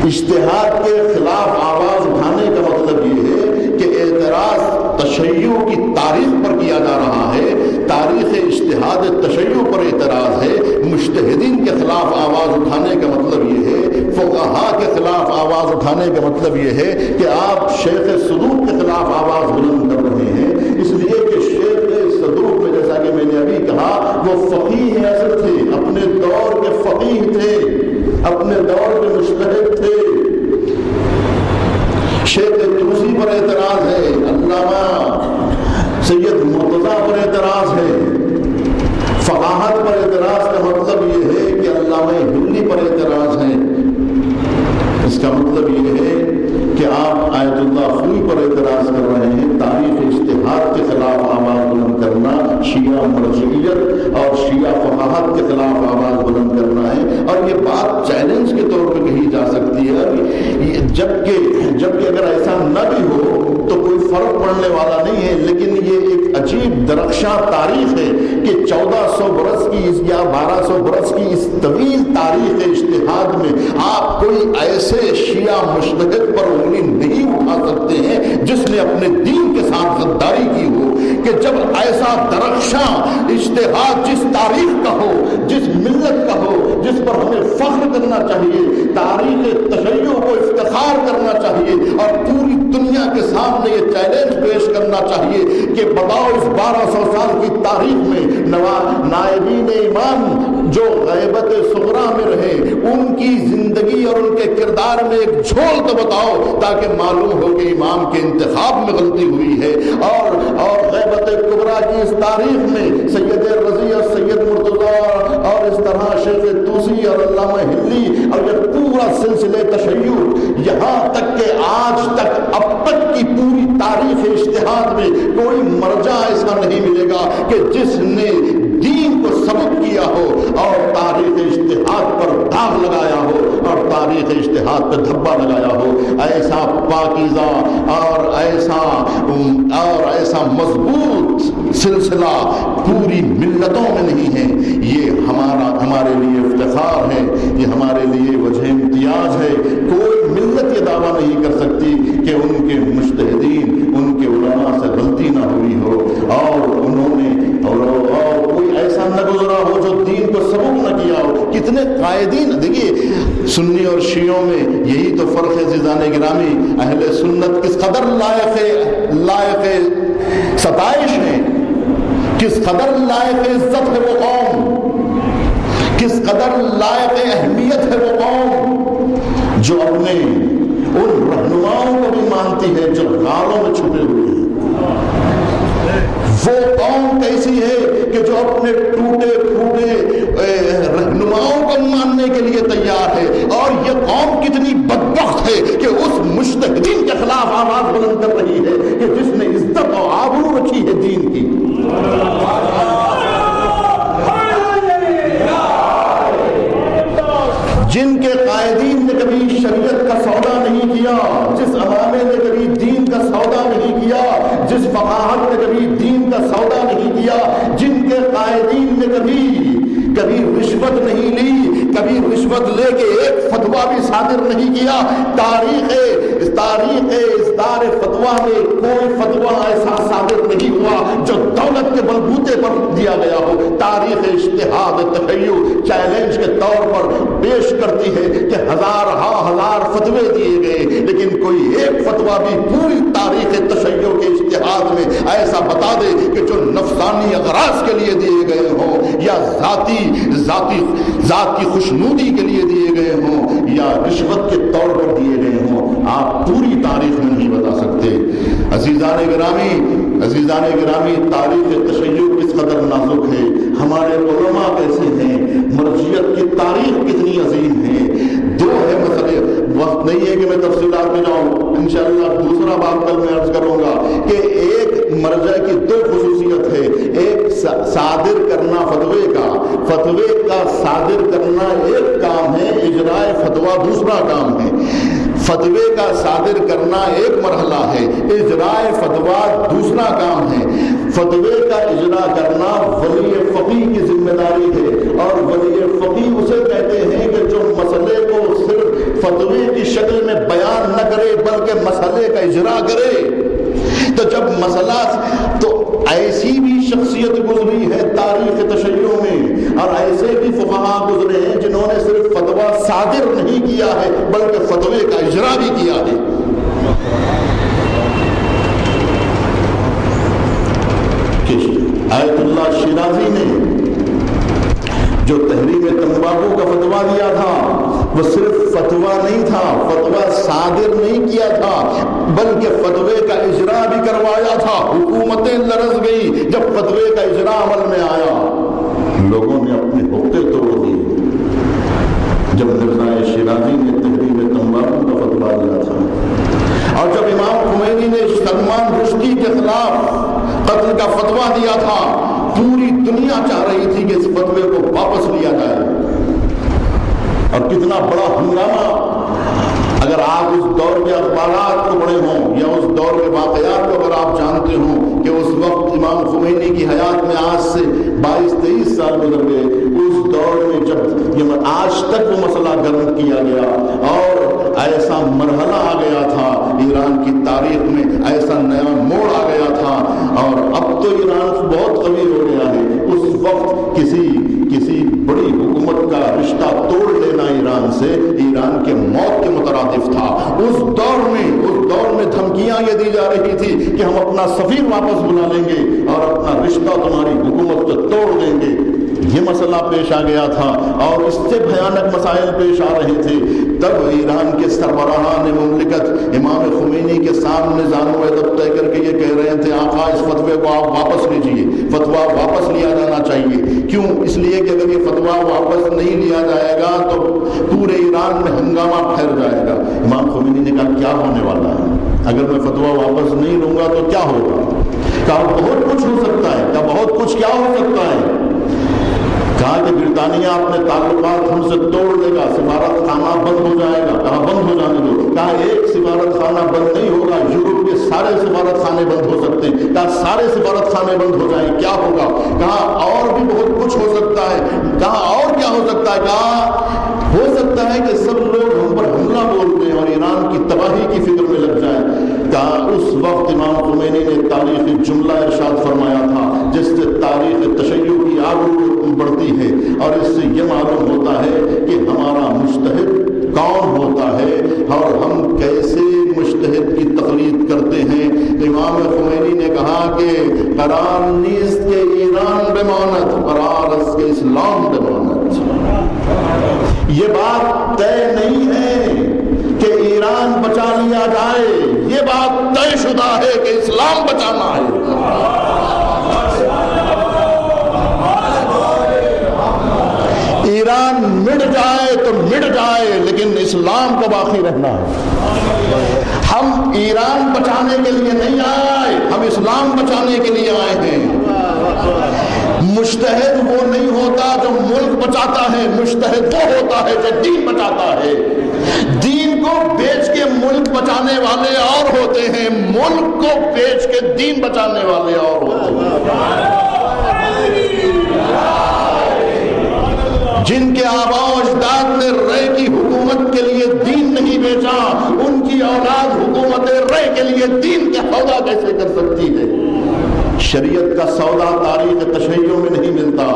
اجتہاد کے خلاف آواز اٹھانے کا مطلب یہ ہے کہ اعتراض تشیع کی تاریخ پر کیا جا رہا ہے، تاریخ اجتہاد تشیع پر اعتراض ہے. مجتہدین کے خلاف آواز اٹھانے کا مطلب یہ ہے، فقہاء کے خلاف آواز اٹھانے کا مطلب یہ ہے کہ آپ شیخ صدوق کے خلاف آواز بلند کر رہے ہیں. اس لیے کہ شیخ صدوق میں، جیسا کہ میں نے ابھی کہا، وہ فقیہ اصل تھے، اپنے دور کے فقیہ تھے، اپنے دور کے مجتہد تھے. شیخ توسی پر اعتراض ہے، علامہ سید مرتضیٰ پر اعتراض ہے، فقاہت پر اعتراض کا مطلب یہ ہے کہ علامہ ہلی پر اعتراض ہے۔ اس کا مطلب یہ ہے کہ آپ آیت اللہ خوئی پر اعتراض کر رہے ہیں۔ تاریخ اجتہاد کے خلاف آواز بلند کرنا شیعہ مرجعیت اور شیعہ فقاہت کے خلاف آواز بلند کرنا ہے، اور یہ بات چیلنج کے طور پہ کہی جا سکتی ہے، جبکہ اگر ایسا نہ بھی ہو تو کوئی فرق پڑنے والا نہیں ہے، لیکن یہ ایک عجیب درخشاں تاریخ ہے کہ 1400 برس کی یا 1200 برس کی اس طویل تاریخ اجتہاد میں آپ کوئی ایسے شیعہ مجتہد پر انگلی نہیں اٹھا سکتے ہیں جس نے اپنے دین کے ساتھ غداری کی ہو، کہ جب ایسا درخشاں اجتہاد جس تاریخ کا ہو، جس ملت کا ہو، جس پر ہمیں فخر کرنا چاہیے، تاریخ تشیع کو افتخار کرنا چاہیے، اور پوری دنیا کے سامنے یہ چیلنج پیش کرنا چاہیے کہ بتاؤ اس 1200 سال کی تاریخ میں نائبین امام جو غیبت صغریٰ میں رہے، ان کی زندگی اور ان کے کردار میں ایک جھول تو بتاؤ تاکہ معلوم ہو کہ امام کے انتخاب میں غلطی ہوئی ہے، اور غیبت کبریٰ کی اس تاریخ میں سید رضی اور سید مرتضیٰ اور اس طرح شیخ توسی اور علامہ ہلی اور یہ پورا سلسلے تشیع، یہاں تک کہ آج تک اب تک کی پوری تاریخ اجتہاد میں کوئی مرجع ایسا نہیں ملے گا کہ جس نے دین کو ثبت کیا ہو اور تاریخ اجتہاد پر داغ لگایا ہو اور تاریخ اجتہاد پہ دھبا لگایا ہو۔ ایسا پاکیزہ اور ایسا مضبوط سلسلہ پوری ملتوں میں نہیں ہے۔ یہ ہمارے لیے افتخار ہے، یہ ہمارے لیے وجہ امتیاز ہے۔ کوئی ملت یہ دعویٰ نہیں کر سکتی کہ ان کے مجتہدین، ان کے علماء سے غلطی نہ ہوئی ہو، اور انہوں نے اور کوئی ایسا نہ گزرا ہو جو دین کو سبق نہ کیا ہو۔ کتنے قائدین، دیکھیے سنی اور شیعوں میں یہی تو فرق ہے عزیزان گرامی۔ اہل سنت کس قدر لائق ستائش ہے، کس قدر لائق عزت ہے وہ قوم، کس قدر لائق اہمیت ہے وہ قوم جو اپنے ان رہنماؤں کو بھی مانتی ہے جو غاروں میں چھپے ہوئے ہیں۔ وہ قوم کیسی ہے کہ جو اپنے ٹوٹے پھوٹے رہنماؤں کو ماننے کے لیے تیار ہے، اور یہ قوم کتنی بدبخت ہے کہ اس مجتہدین کے خلاف آواز بلند کر رہی ہے کہ جس نے عزت اور آبرو رکھی ہے دین کی۔ جن کے قائدین نے کبھی شریعت کا سودا نہیں کیا، جس امامے نے کبھی دین کا سودا نہیں کیا، جس فقاہت نے کبھی دین کا سودا نہیں کیا، جن کے قائدین نے کبھی رشوت نہیں لی، کبھی رشوت لے کے ایک فتویٰ بھی صادر نہیں کیا۔ تاریخ اصدار فتویٰ میں کوئی فتویٰ ایسا صادر نہیں ہوا جو دولت کے بلبوتے پر دیا گیا ہو۔ تاریخ اجتہاد تشیع چیلنج کے طور پر پیش کرتی ہے کہ ہزار فتوے دیے گئے، لیکن کوئی ایک فتویٰ بھی پوری تاریخ تشیع کے اجتہاد میں ایسا بتا دے کہ جو نفسانی اغراض کے لیے دیے گئے ہوں، یا ذات کی خوشنودی کے لیے دیے گئے ہوں، یا رشوت کے طور پر دیے گئے ہوں، آپ پوری تاریخ میں نہیں بتا سکتے۔ عزیزان گرامی، تاریخ تشیع کس قدر نازک ہے، ہمارے علماء کیسے ہیں، مرجعیت کی تاریخ کتنی عظیم ہے۔ دو ہے مسئلے، وقت نہیں ہے کہ میں تفصیلات میں جاؤں، انشاءاللہ دوسرا باب کل میں عرض کروں گا کہ ایک مرجع کی دو خصوصیت ہے، ایک صادر کرنا فتوے کا صادر کرنا ایک کام ہے، اجراء فتویٰ دوسرا کام ہے۔ فتوے کا صادر کرنا ایک مرحلہ ہے، اجراء فتویٰ دوسرا کام ہے۔ فتوے کا اجرا کرنا ولی فقیہ کی ذمہ داری ہے، اور ولی فقیہ اسے کہتے ہیں کہ جو مسئلے کو صرف فتوے کی شکل میں بیان نہ کرے بلکہ مسئلے کا اجرا کرے۔ تو جب مسئلہ تو ایسی بھی شخصیت گزری ہے تاریخ تشیع میں، اور ایسے بھی فقہاء گزرے ہیں جنہوں نے صرف فتویٰ صادر نہیں کیا ہے بلکہ فتوے کا اجرا بھی کیا ہے۔ آیت اللہ شیرازی نے جو تحریم تمباکو کا فتویٰ دیا تھا وہ صرف فتویٰ نہیں تھا، فتویٰ صادر نہیں کیا تھا، بلکہ فتوے کا اجرا بھی کروایا تھا. حکومتیں لرز گئی جب فتوے کا اجرا عمل میں آیا. لوگوں نے اپنے حقے توڑ دیے. جب مرزا شیرازی نے تحریم تمباکو کا فتوا دیا تھا اور جب امام خمینی نے سلمان رشدی کے خلاف قتل کا فتوا دیا تھا، پوری دنیا چاہ رہی تھی کہ اس فتوے کو واپس لیا جائے. اور کتنا بڑا ہنگامہ. اگر آپ اس دور کے اخبارات کو پڑھے ہوں یا اس دور کے واقعات کو اگر آپ جانتے ہوں کہ اس وقت امام خمینی کی حیات میں آج سے 22-23 سال گزر گئے، اس دور میں جب آج تک وہ مسئلہ گرم کیا گیا اور ایسا مرحلہ آ گیا تھا ایران کی تاریخ میں، ایسا نیا موڑ آ گیا تھا. اور اب تو ایران بہت قوی ہو گیا ہے. اس وقت کسی بڑی حکومت کا رشتہ توڑ لینا ایران سے ایران کے موت کے مترادف تھا. اس دور میں دھمکیاں یہ دی جا رہی تھی کہ ہم اپنا سفیر واپس بلا لیں گے اور اپنا رشتہ تمہاری حکومت کو توڑ دیں گے. یہ مسئلہ پیش آ گیا تھا اور اس سے بھیانک مسائل پیش آ رہے تھے. تب ایران کے سربراہان مملکت امام خمینی کے سامنے زانو ادب طے کر کے یہ کہہ رہے تھے آقا اس فتوے کو آپ واپس لیجئے، فتوا واپس لیا جانا چاہیے. کیوں؟ اس لیے کہ اگر یہ فتوا واپس نہیں لیا جائے گا تو پورے ایران میں ہنگامہ پھیل جائے گا. امام خمینی نے کہا کیا ہونے والا ہے؟ اگر میں فتوا واپس نہیں لوں گا تو کیا ہوگا؟ کہا بہت کچھ ہو سکتا ہے. کہا بہت کچھ کیا ہو سکتا ہے؟ کہا کہ برطانیہ اپنے تعلقات ہم سے توڑ دے گا، سفارت خانہ بند ہو جائے گا. کہا بند ہو جانے دو. کہا ایک سفارت خانہ بند نہیں ہوگا، یورپ کے سارے سفارت خانے بند ہو سکتے ہیں. کہا سارے سفارت خانے بند ہو جائیں کیا ہوگا؟ کہا اور بھی بہت کچھ ہو سکتا ہے. کہا اور کیا ہو سکتا ہے؟ کہا ہو سکتا ہے کہ سب لوگ ہم پر حملہ بول دیں اور ایران کی تباہی کی فکر میں لگ جائیں. کہا اس وقت امام خمینی نے تاریخی جملہ ارشاد فرمایا تھا جس سے تاریخ تشیع کی آگے بڑھتی ہے اور اس سے یہ معلوم ہوتا ہے کہ ہمارا مجتہد کون ہوتا ہے اور ہم کیسے مجتہد کی تقلید کرتے ہیں. امام خمینی نے کہا کہ قرار نیست کے ایران بماند، قرار اس کے اسلام بماند. یہ بات طے نہیں ہے کہ ایران بچا لیا جائے، یہ بات طے شدہ ہے کہ اسلام بچانا ہے. ایران مٹ جائے تو مٹ جائے لیکن اسلام کو باقی رہنا ہے. ہم ایران بچانے کے لیے نہیں آئے، ہم اسلام بچانے کے لیے آئے ہیں. مجتہد وہ نہیں ہوتا جو ملک بچاتا ہے، مجتہد وہ ہوتا ہے جو دین بچاتا ہے. دین کو بیچ کے ملک بچانے والے اور ہوتے ہیں، ملک کو بیچ کے دین بچانے والے اور ہوتے ہیں. جن کے آباء و اجداد نے رے کی حکومت کے لیے دین نہیں بیچا، ان کی اولاد حکومت رے کے لیے دین کا سودا کیسے کر سکتی ہے؟ شریعت کا سودا تاریخ تشیع میں نہیں ملتا.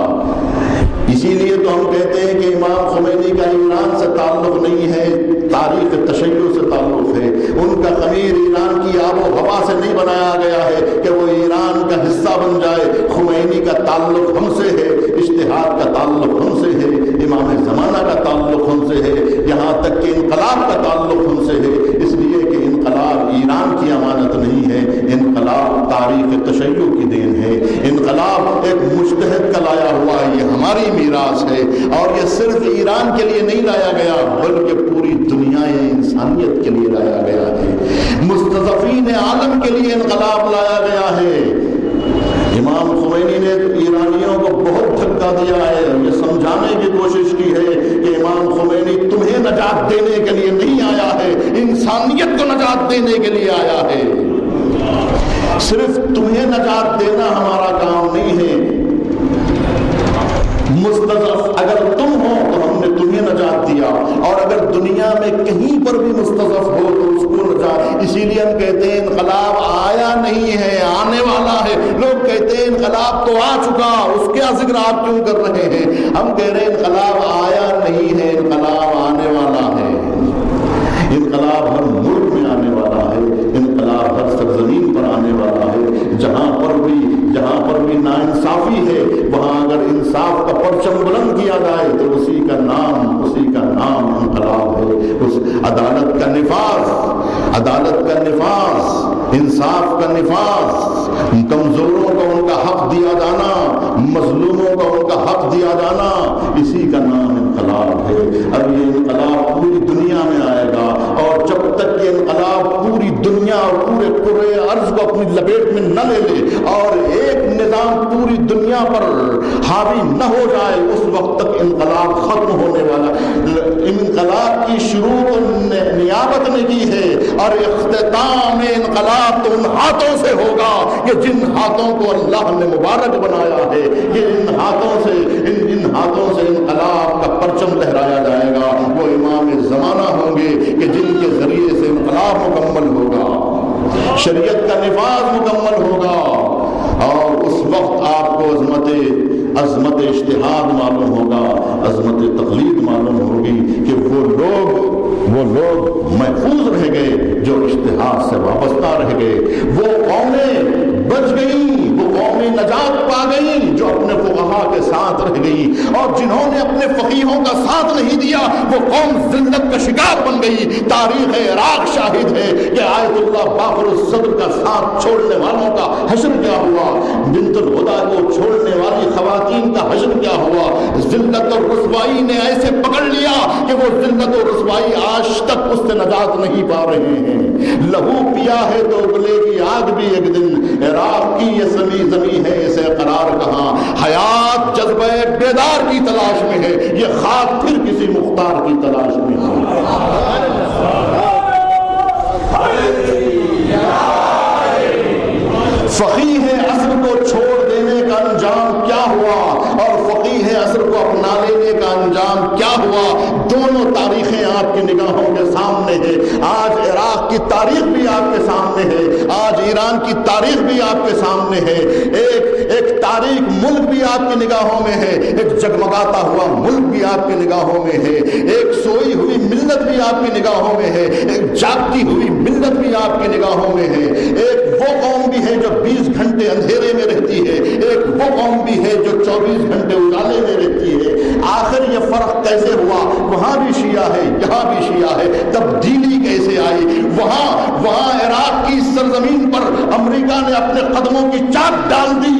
اسی لیے تو ہم کہتے ہیں کہ امام خمینی کا ایران سے تعلق نہیں ہے، تاریخ تشیع سے تعلق ہے. ان کا خمیر ایران کی آب و ہوا سے نہیں بنایا گیا ہے کہ وہ ایران کا حصہ بن جائے. خمینی کا تعلق ہم سے ہے، اجتہاد کا تعلق ہم سے ہے، امام زمانہ کا تعلق ہم سے ہے، یہاں تک کہ انقلاب کا تعلق ہم سے ہے. اس لیے کہ انقلاب ایران کی امانت نہیں ہے، انقلاب تاریخ تشیع کی دین ہے. انقلاب ایک مجتہد کا لایا ہوا ہے، یہ ہماری میراث ہے. اور یہ صرف ایران کے لیے نہیں لایا گیا بلکہ پوری دنیا انسانیت کے لیے لایا گیا ہے. مستضعفین عالم کے لیے انقلاب لایا گیا ہے. امام خمینی نے ایرانیوں کو بہت دھکا دیا ہے، یہ سمجھانے کی کوشش کی ہے کہ امام خمینی تمہیں نجات دینے کے لیے نہیں آیا ہے، انسانیت کو نجات دینے کے لیے آیا ہے. صرف تمہیں نجات دینا ہمارا کام نہیں ہے. مستضعف اگر تم ہو تو ہم نے تمہیں نجات دیا، اور اگر دنیا میں کہیں پر بھی مستضعف ہو تو اس کو نجات. اسی لیے ہم کہتے ہیں انقلاب آیا نہیں ہے، آنے والا ہے. لوگ کہتے ہیں انقلاب تو آ چکا، اس کا ذکر آپ کیوں کر رہے ہیں؟ ہم کہہ رہے ہیں انقلاب آیا نہیں ہے، انقلاب آنے والا ہے. انقلاب ہر ملک میں آنے والا ہے، انقلاب ہر سرزمین پر آنے والا ہے. جہاں پر بھی ناانصافی ہے وہاں اگر انصاف کا پرچم بلند کیا جائے تو اسی کا نام انقلاب ہے. اس عدالت کا نفاذ عدالت کا نفاذ، انصاف کا نفاذ، کمزوروں کو ان کا حق دیا جانا، مظلوموں کو ان کا حق دیا جانا، اسی کا نام انقلاب ہے۔ اب یہ انقلاب پوری دنیا میں آئے گا، اور جب تک یہ انقلاب پوری دنیا اور پورے کرۂ ارض کو اپنی لپیٹ میں نہ لے لے اور ایک نظام پوری دنیا پر حاوی نہ ہو جائے، اس وقت تک انقلاب ختم ہونے والا۔ انقلاب کی شروع تو نیابت نے کی ہے، اور اختتام انقلاب تو ان ہاتھوں سے ہوگا کہ جن ہاتھوں کو اللہ نے مبارک بنایا ہے، کہ ان ہاتھوں سے انقلاب کا پرچم لہرایا جائے گا۔ وہ امام زمانہ ہوں گے کہ جن کے ذریعے سے انقلاب مکمل ہوگا، شریعت کا نفاذ مکمل ہوگا، اور اس وقت آپ کو عظمت اجتہاد معلوم ہوگا، عظمت تقلید معلوم ہوگی کہ وہ لوگ محفوظ رہ گئے جو اجتہاد سے وابستہ رہ گئے، وہ قومیں بچ گئیں، وہ قومیں نجات پا گئیں جو اپنے فقہاء کے ساتھ رہ گئیں، اور جنہوں نے اپنے فقیہوں کا ساتھ نہیں دیا وہ قوم ذلت کا شکار بن گئی۔ تاریخ عراق شاہد ہے کہ آیت اللہ باقر الصدر کا ساتھ چھوڑنے والوں کا حشر کیا ہوا، بنت الہدیٰ کو چھوڑنے والی خواتین کا حشر کیا ہوا۔ ذلت اور رسوائی نے ایسے پکڑ لیا کہ وہ ذلت اور رسوائی آج تک اس سے نجات نہیں پا رہے ہیں۔ لہو پیا ہے تو اگلے کی آگ بھی ایک دن، عراق کی یہ زمین ہے اسے قرار کہاں، حیات جذبہ بیدار کی تلاش میں ہے، یہ خاک پھر کسی مختار کی تلاش میں ہے۔ فقیہ عصر کو چھوڑ دینے کا انجام کیا ہوا اور فقیہ عصر کو اپنا لینے کا انجام کیا ہوا، دونوں تاریخیں آپ کی نگاہوں کے سامنے ہے۔ آج عراق کی تاریخ بھی آپ کے سامنے ہے، آج ایران کی تاریخ بھی آپ کے سامنے ہے، ایک تاریخ ملک بھی آپ کی نگاہوں میں ہے، ایک جگمگاتا ہوا ملک بھی آپ کی نگاہوں میں ہے، ایک سوئی ہوئی ملت بھی آپ کی نگاہوں میں ہے، ایک جاگتی ہوئی ملت بھی آپ کی نگاہوں میں ہے، ایک وہ قوم بھی ہے جو 20 گھنٹے اندھیرے میں رہتی ہے، ایک وہ قوم بھی ہے جو 24 گھنٹے اجالے میں رہتی ہے۔ آخر یہ فرق کیسے ہوا؟ وہاں بھی شیعہ ہے، یہاں بھی شیعہ ہے، تبدیلی کیسے آئی؟ وہاں عراق کی سرزمین پر امریکہ نے اپنے قدموں کی چاک ڈال دی،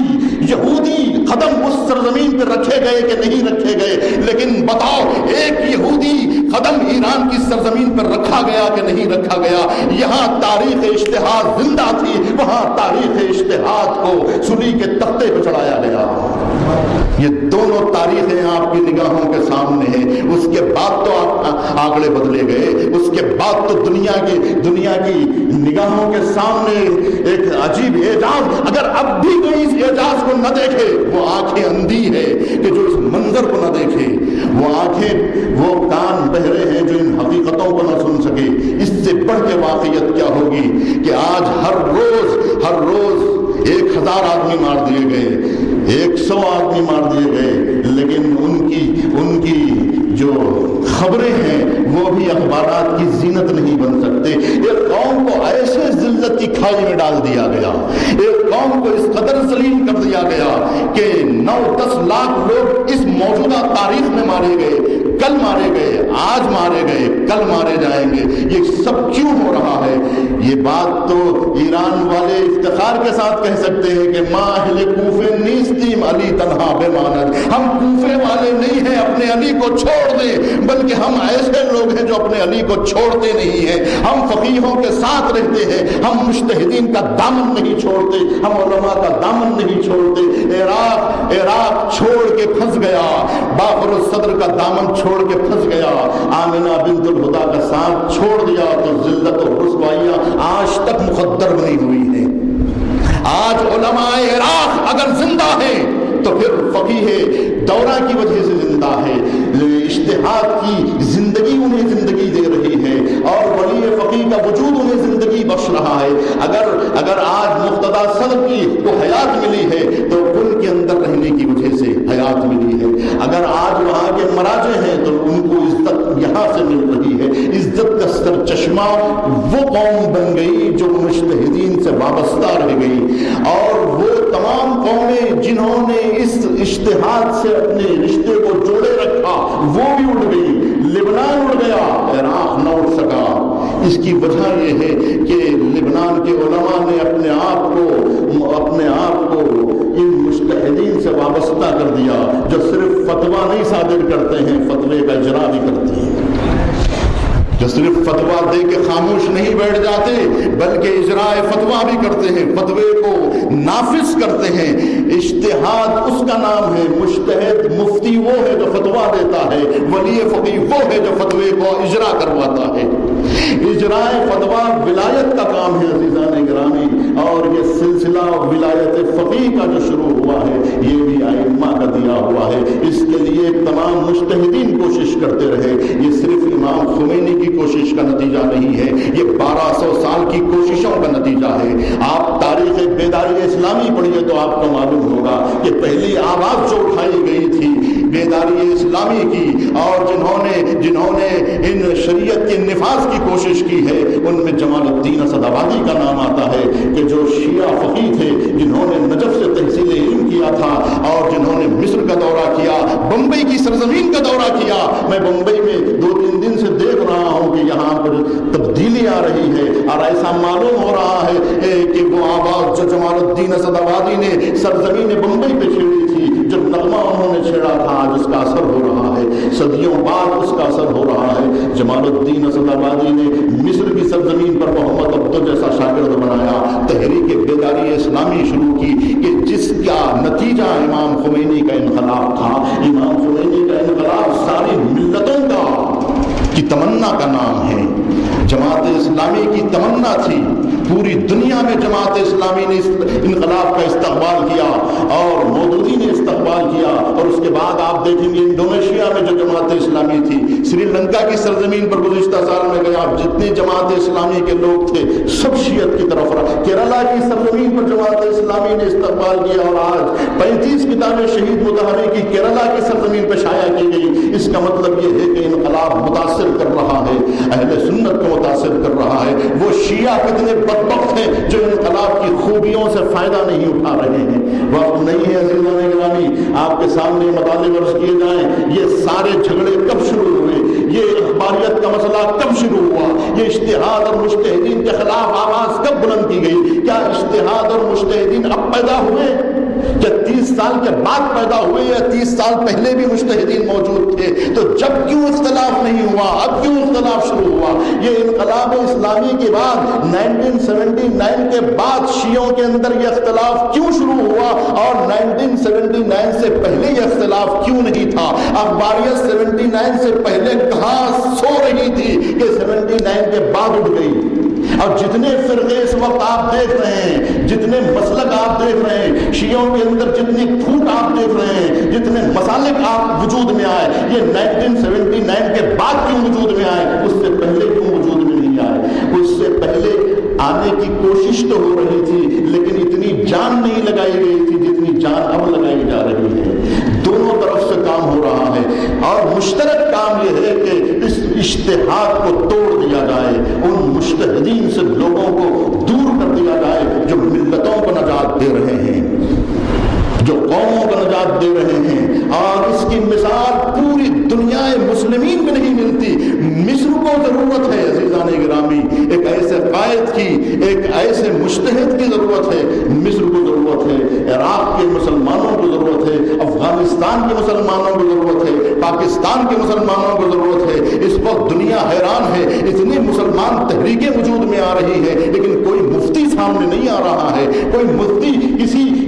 یہودی قدم اس سرزمین پہ رکھے گئے کہ نہیں رکھے گئے، لیکن بتاؤ ایک یہودی قدم ایران کی سرزمین پر رکھا گیا کہ نہیں رکھا گیا؟ یہاں تاریخ اجتہاد زندہ تھی، وہاں تاریخ اجتہاد کو سلی کے تختے پہ چڑھایا گیا۔ یہ دونوں تاریخیں آپ کی نگاہوں کے سامنے ہیں۔ اس کے بعد تو آپ آگے بدلے گئے، اس کے بعد تو دنیا کی نگاہوں کے سامنے ایک عجیب اعجاز، اگر اب بھی کوئی اس اعجاز کو نہ دیکھے وہ آنکھیں اندھی ہے کہ جو اس منظر کو نہ دیکھے، وہ کان بہرے ہیں جو ان حقیقتوں کو نہ سن سکے۔ اس سے بڑھ کے واقعیت کیا ہوگی کہ آج ہر روز 1000 آدمی مار دیے گئے، 100 آدمی مار دیے گئے، لیکن ان کی جو خبریں ہیں وہ بھی اخبارات کی زینت نہیں بن سکتے۔ ایک قوم کو ایسے ذلت کی کھائی میں ڈال دیا گیا، ایک قوم کو اس قدر ذلیل کر دیا گیا کہ 9-10 لاکھ لوگ اس موجودہ تاریخ میں مارے گئے، کل مارے گئے، آج مارے گئے، کل مارے جائیں گے۔ یہ سب کیوں ہو رہا ہے؟ یہ بات تو ایران والے افتخار کے ساتھ کہہ سکتے ہیں کہ ما اہل کوفے نیستیم علی تنہا بے ماند، ہم کوفے والے نہیں ہیں اپنے علی کو چھوڑ دیں، بلکہ ہم ایسے لوگ ہیں جو اپنے علی کو چھوڑتے نہیں ہیں، ہم فقیہوں کے ساتھ رہتے ہیں، ہم مجتہدین کا دامن نہیں چھوڑتے، ہم علماء کا دامن نہیں چھوڑتے۔ عراق چھوڑ کے پھنس گیا، باقر الصدر کا دامن چھوڑ کے پھنس گیا، آمنہ بنت الہدیٰ کا ساتھ چھوڑ دیا، تو ذلت اور رسوائیاں آج تک مقدر بنی ہوئی ہیں۔ آج علماء عراق اگر زندہ ہیں تو پھر فقیہ دورہ کی وجہ سے زندہ ہے، اجتہاد کی زندگی انہیں زندگی دے رہی ہے، اور ولی فقیہ کا وجود انہیں زندگی بخش رہا ہے۔ اگر آج مقتدی صدر کی کو حیات ملی ہے تو ان کے اندر رہنے کی وجہ سے حیات ملی ہے، اگر آج وہاں کے مراجع ہیں تو ان کو عزت یہاں سے مل رہی ہے۔ عزت کا سرچشمہ وہ قوم بن گئی جو مجتہدین سے وابستہ رہ گئی، اور وہ تمام قومیں جنہوں نے اس اجتہاد سے اپنے رشتے کو جوڑے رکھا وہ بھی اڑ گئی۔ لبنان اڑ گیا، عراق نہ اٹھ سکا، اس کی وجہ یہ ہے کہ لبنان کے علماء نے اپنے آپ کو ان مجتہدین سے وابستہ کر دیا جو صرف فتویٰ نہیں صادر کرتے ہیں، فتوے کا اجرا بھی کرتے ہیں، جو صرف فتویٰ دے کے خاموش نہیں بیٹھ جاتے بلکہ اجراء فتویٰ بھی کرتے ہیں، فتوے کو نافذ کرتے ہیں۔ اجتہاد اس کا نام ہے، مجتہد مفتی وہ ہے جو فتویٰ دیتا ہے، ولی فقیہ وہ ہے جو فتوے کو اجرا کرواتا ہے۔ اجراء فتویٰ ولایت کا کام ہے عزیزان گرامی، اور یہ سلسلہ ولایت فقیہ کا جو شروع ہوا ہے یہ بھی ائمہ کا دیا ہوا ہے۔ اس کے لیے تمام مجتہدین کوشش کرتے رہے، یہ صرف امام خمینی کی کوشش کا نتیجہ نہیں ہے، یہ 1200 سال کی کوششوں کا نتیجہ ہے۔ آپ تاریخ بیداری اسلامی پڑھیے تو آپ کو معلوم ہوگا کہ پہلی آواز جو اٹھائی گئی تھی بیداری اسلامی کی، اور جنہوں نے ان شریعت کے نفاذ کی کوشش کی ہے ان میں جمال الدین اسد آبادی کا نام آتا ہے کہ جو شیعہ فقیہ تھے، جنہوں نے نجف سے تحصیل علم کیا تھا اور جنہوں نے مصر کا دورہ کیا، بمبئی کی سرزمین کا دورہ کیا۔ میں بمبئی میں 2-3 دن سے دیکھ رہا ہوں کہ یہاں پر تبدیلی آ رہی ہے، اور ایسا معلوم ہو رہا ہے کہ وہ آواز جو جمال الدین اسد آبادی نے سرزمین بمبئی پہ چھیڑی تھی، جو نغمہ انہوں نے چھیڑا تھا، آج اس کا اثر ہو رہا ہے، صدیوں بعد اس کا اثر ہو رہا ہے۔ جمال الدین اسد آبادی نے مصر کی سرزمین پر محمد عبدو جیسا شاگرد بنایا، تحریک بیداری اسلامی شروع کی کہ جس کا نتیجہ امام خمینی کا انقلاب تھا۔ امام خمینی کا انقلاب ساری ملتوں کی تمنا کا نام ہے۔ جماعت اسلامی کی تمنا تھی، پوری دنیا میں جماعت اسلامی نے اس انقلاب کا استقبال کیا اور مودودی نے استقبال کیا، اور اس کے بعد آپ دیکھیں گے انڈونیشیا میں جو جماعت اسلامی تھی، سری لنکا کی سرزمین پر گزشتہ سال میں گیا، جتنے جماعت اسلامی کے لوگ تھے سب شیعت کی طرف رہا۔ کیرلا کی سرزمین پر جماعت اسلامی نے استقبال کیا، اور آج 35 کتابیں شہید مطہری کی کیرلا کی سرزمین پر شائع کی گئی۔ اس کا مطلب یہ ہے کہ انقلاب متاثر کر رہا ہے، اہل سنت کو متاثر کر رہا ہے۔ وہ شیعہ کتنے بدبخت ہیں جو انقلاب کی خوبیوں سے فائدہ نہیں اٹھا رہے ہیں۔ وقت نہیں ہے عزیزان گرامی آپ کے سامنے مطالب عرض کیے جائیں، یہ سارے جھگڑے کب شروع ہوئے، یہ اخباریت کا مسئلہ کب شروع ہوا، یہ اجتہاد اور مجتہدین کے خلاف آواز کب بلند کی گئی؟ کیا اجتہاد اور مجتہدین اب پیدا ہوئے؟ کیا 30 سال کے بعد پیدا ہوئے یا 30 سال پہلے بھی مجتہدین موجود تھے؟ تو جب کیوں اختلاف نہیں ہوا، اب کیوں اختلاف شروع ہوا؟ یہ انقلاب اسلامی کے بعد 1979 کے بعد شیعوں کے اندر یہ اختلاف کیوں شروع ہوا، اور 1979 سے پہلے یہ اختلاف کیوں نہیں تھا؟ اخباریت 79 سے پہلے کہاں سو رہی تھی کہ 79 کے بعد اٹھ گئی؟ اور جتنے فرقے اس وقت آپ دیکھ رہے ہیں، جتنے مسلک آپ دیکھ رہے ہیں، شیعوں کے اندر جتنی پھوٹ آپ دیکھ رہے ہیں، جتنے مسالک آپ وجود میں آئے، یہ 1979 کے بعد کیوں وجود میں آئے؟ اس سے پہلے کیوں وجود میں نہیں آئے؟ اس سے پہلے آنے کی کوشش تو ہو رہی تھی لیکن اتنی جان نہیں لگائی گئی تھی جتنی جان اب لگائی جا رہی ہے۔ دونوں طرف سے کام ہو رہا ہے، اور مشترک کام یہ ہے کہ اس اجتہاد کو توڑ دیا جائے، ان مجتہدین سے لوگوں کو دور کر دیا جائے جو ملتوں کو نجات دے رہے ہیں، جو قوموں کو نجات دے رہے ہیں۔ اور اس کی مثال پوری دنیا مسلمین میں نہیں ملتی۔ مصر کو ضرورت ہے عزیزان گرامی، ایک ایسے قائد کی، ایک ایسے مجتہد کی ضرورت ہے۔ مصر کو ضرورت ہے، عراق کے مسلمانوں کو ضرورت ہے، افغانستان کے مسلمانوں کو ضرورت ہے، پاکستان کے مسلمانوں کو ضرورت ہے۔ اس وقت دنیا حیران ہے، اتنی مسلمان تحریکیں وجود میں آ رہی ہے لیکن کوئی مفتی سامنے نہیں آ رہا ہے، کوئی مفتی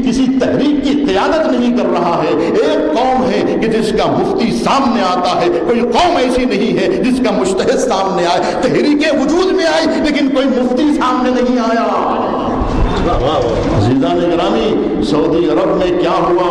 کسی تحریک کی قیادت نہیں کر رہا ہے۔ ایک قوم ہے کہ جس کا مفتی سامنے آتا ہے، کوئی قوم ایسی نہیں ہے جس کا مجتہد سامنے آئے۔ تحریکیں وجود میں آئی لیکن کوئی مفتی سامنے نہیں آیا۔ عزیزان گرامی سعودی عرب میں کیا ہوا،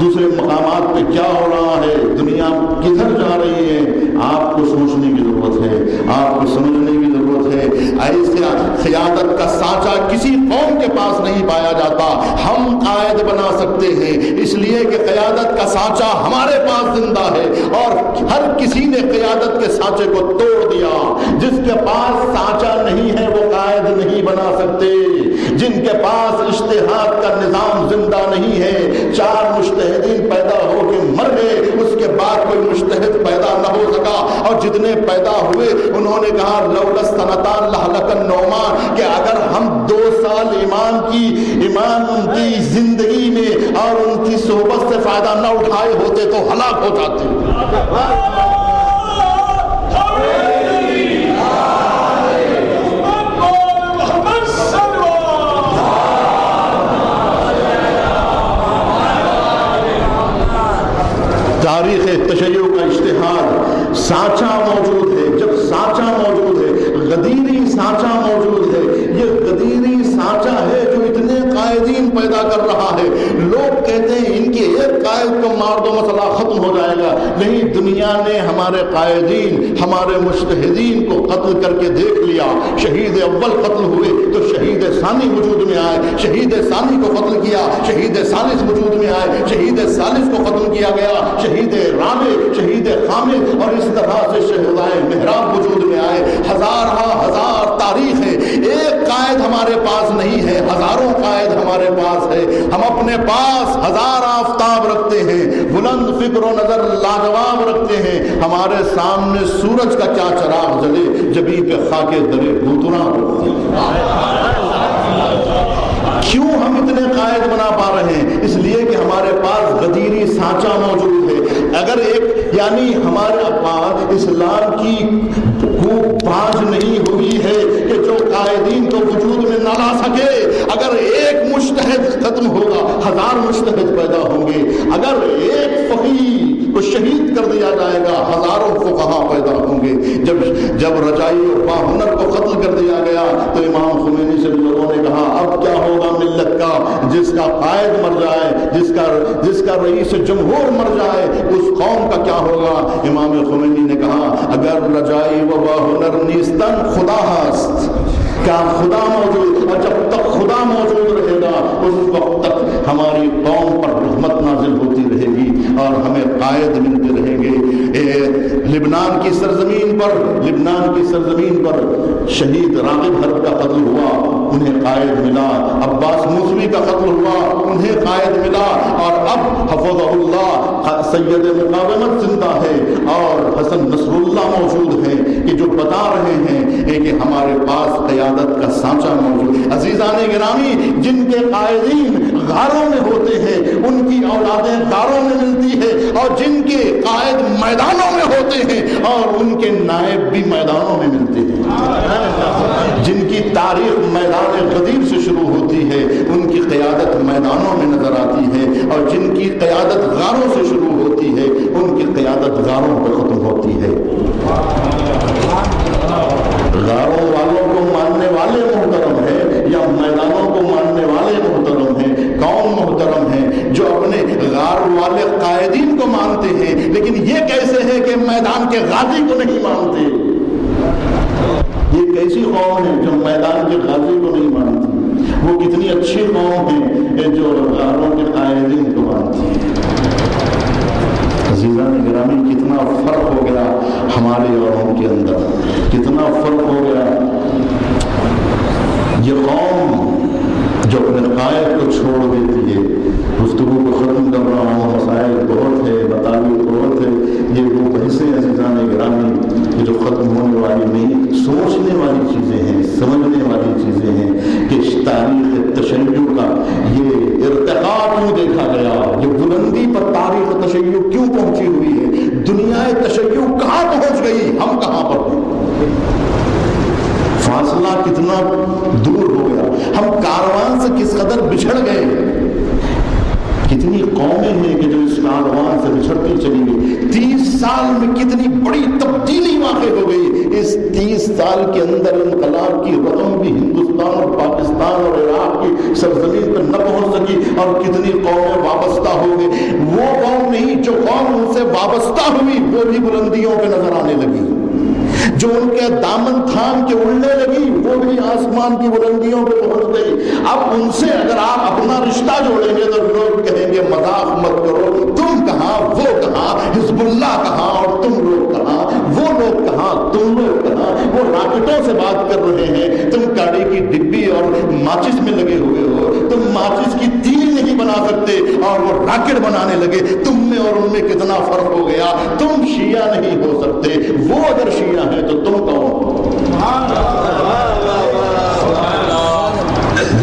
دوسرے مقامات پہ کیا ہو رہا ہے، دنیا کدھر جا رہی ہے، آپ کو سوچنے کی ضرورت ہے، آپ کو سمجھنے کی ضرورت ہے۔ ایسے قیادت کا سانچہ کسی قوم کے پاس نہیں پایا جاتا۔ ہم قائد بنا سکتے ہیں اس لیے کہ قیادت کا سانچہ ہمارے پاس زندہ ہے، اور ہر کسی نے قیادت کے سانچے کو توڑ دیا۔ جس کے پاس سانچہ نہیں ہے وہ قائد نہیں بنا سکتے۔ جن کے پاس اجتہاد کا نظام زندہ نہیں ہے، 4 مجتہدین پیدا ہو کے مر گئے، اس کے بعد کوئی مجتہد پیدا نہ ہو سکا، اور جتنے پیدا ہوئے انہوں نے کہا لولا سنتان لہلک النعمان، کہ اگر ہم 2 سال امام کی زندگی میں اور ان کی صحبت سے فائدہ نہ اٹھائے ہوتے تو ہلاک ہو جاتے۔ تاریخ تشیع کا اشتہار سانچہ موجود ہے، جب سانچہ موجود ہے، غدیری سانچہ موجود ہے، یہ غدیری سانچہ ہے جو اتنے قائدین پیدا کر رہا ہے۔ لوگ کہتے ہیں ان کے ایک قائد کو مار دو مسئلہ ختم ہو جائے گا، نہیں، دنیا نے ہمارے قائدین، ہمارے مجتہدین کو قتل کر کے دیکھ لیا۔ شہید اول قتل ہوئے تو شہید ثانی وجود میں آئے، شہید ثانی کو قتل کیا، شہید ثالث وجود میں آئے، شہید ثالث کو قتل کیا گیا، شہید رابع، شہید خامس، اور اس طرح سے شہدائے محراب وجود میں آئے۔ ہزار تاریخ ہے، ایک قائد ہمارے پاس نہیں ہے، ہزاروں قائد ہمارے پاس ہے۔ ہم اپنے پاس 1000 آفتاب رکھتے ہیں، بلند فکر و نظر لاجواب رکھتے ہیں، ہمارے سامنے سورج کا کیا چراغ جلے جبھی پہ خاک درے گوتنا ہوتی ہے۔ کیوں ہم اتنے قائد بنا پا رہے ہیں؟ اس لیے کہ ہمارے پاس غدیری سانچہ موجود ہے۔ اگر یعنی ہمارے پاس اسلام کی باز نہیں ہوئی ہے کہ جو قائدین کو وجود میں نہ لا سکے، اگر ایک مجتہد ختم ہوگا 1000 مجتہد پیدا ہوں گے، اگر ایک فقیہ کو شہید کر دیا جائے گا ہزاروں فقہا پیدا ہوں گے۔ جب رجائی اور باہنر کو قتل کر دیا گیا تو امام خمینی سے لوگوں نے کہا اب کیا ہوگا ملت کا؟ جس کا قائد مر جائے، جس کا رئیس جمہور مر جائے، اس قوم کا کیا ہوگا؟ امام خمینی نے کہا اگر رجائی و باہنر نیستن خدا ہست، کیا خدا موجود، اور جب تک خدا موجود رہے گا اس وقت تک ہماری قوم پر رحمت نازل ہوتی رہے گی اور ہمیں قائد ملتے رہیں گے۔ لبنان کی سرزمین پر شہید راغب حرب کا قتل ہوا، انہیں قائد ملا۔ عباس موسوی کا قتل ہوا، انہیں قائد ملا۔ اور اب حفظہ اللہ سید مقاومت زندہ ہے اور حسن نصر اللہ موجود ہیں کہ جو بتا رہے ہیں کہ ہمارے پاس قیادت کا سانچہ موجود ہے۔ عزیزان گرامی، جن کے قائدین غاروں میں ہوتے ہیں ان کی اولادیں غاروں میں ملتی ہے، اور جن کے قائد میدانوں میں ہوتے ہیں اور ان کے نائب بھی میدانوں میں ملتے ہیں۔ جن کی تاریخ میدان غدیر سے شروع ہوتی ہے ان کی قیادت میدانوں میں نظر آتی ہے، اور جن کی قیادت غاروں سے شروع ہوتی ہے ان کی قیادت غاروں پر ختم ہوتی ہے۔ غاروں والوں کو ماننے والے محترم ہیں یا میدانوں کو ماننے والے محترم ہیں؟ کون محترم ہیں جو اپنے غار والے قائدین کو مانتے ہیں لیکن یہ کیسے ہے کہ میدان کے غازی کو نہیں مانتے؟ یہ کیسی قوم ہے جو میدان کے غازی کو نہیں مانتی؟ وہ کتنی اچھی قوم ہے جو غاروں کے قائدین کو مانتی ہے۔ عزیزان گرامی، کتنا فرق ہو گیا ہمارے اور ان کے اندر، کتنا فرق ہو گیا۔ یہ قوم جو اپنے قائد کو چھوڑ دیتی ہے، گفتگو کو ختم کر رہا ہوں، مسائل بہت ہے، مطالب بہت ہے، یہ وہ بحثیں عزیزان گرامی جو ختم ہونے والی نہیں، سوچنے والی چیزیں ہیں، سمجھنے والی چیزیں ہیں کہ تاریخ تشیع کا یہ ارتقاء کیوں دیکھا گیا، جو بلندی پر تاریخ تشیع کیوں پہنچی ہوئی ہے، دنیا تشیع کہاں پہنچ گئی، ہم کہاں پر ہیں، فاصلہ کتنا دور ہو گیا، ہم کاروان سے کس قدر بچھڑ گئے۔ کتنی قومیں ہیں کہ جو اس کاروان سے بچھڑتی چلی گئی۔ 30 سال میں کتنی بڑی تبدیلی واقع ہو گئی۔ اس 30 سال کے اندر انقلاب کی رقم بھی ہندوستان اور پاکستان اور عراق کی سرزمین پر نہ پہنچ سکی، اور کتنی قومیں وابستہ ہو گئی۔ وہ قوم نہیں جو قوم ان سے وابستہ ہوئی وہ بھی بلندیوں پہ نظر آنے لگی، جو ان کے دامن تھام کے اڑنے لگی وہ بھی آسمان کی بلندیوں پہ پہنچ گئی۔ اب ان سے اگر آپ اپنا رشتہ جوڑیں گے تو لوگ کہیں گے مذاق مت کرو، تم کہاں وہ کہاں، حزب اللہ کہاں اور تم لوگ کہاں، وہ لوگ کہاں تم لوگ کہاں، وہ راکٹوں سے بات کر رہے ہیں، تم گاڑی کی ڈبی اور ماچس میں لگے ہوئے ہو، تم ماچس کی تیل نہیں بنا سکتے اور وہ راکٹ بنانے لگے. تم میں اور ان میں کتنا فرق ہو گیا. تم شیعہ نہیں ہو سکتے، وہ اگر شیعہ ہیں تو تم کون؟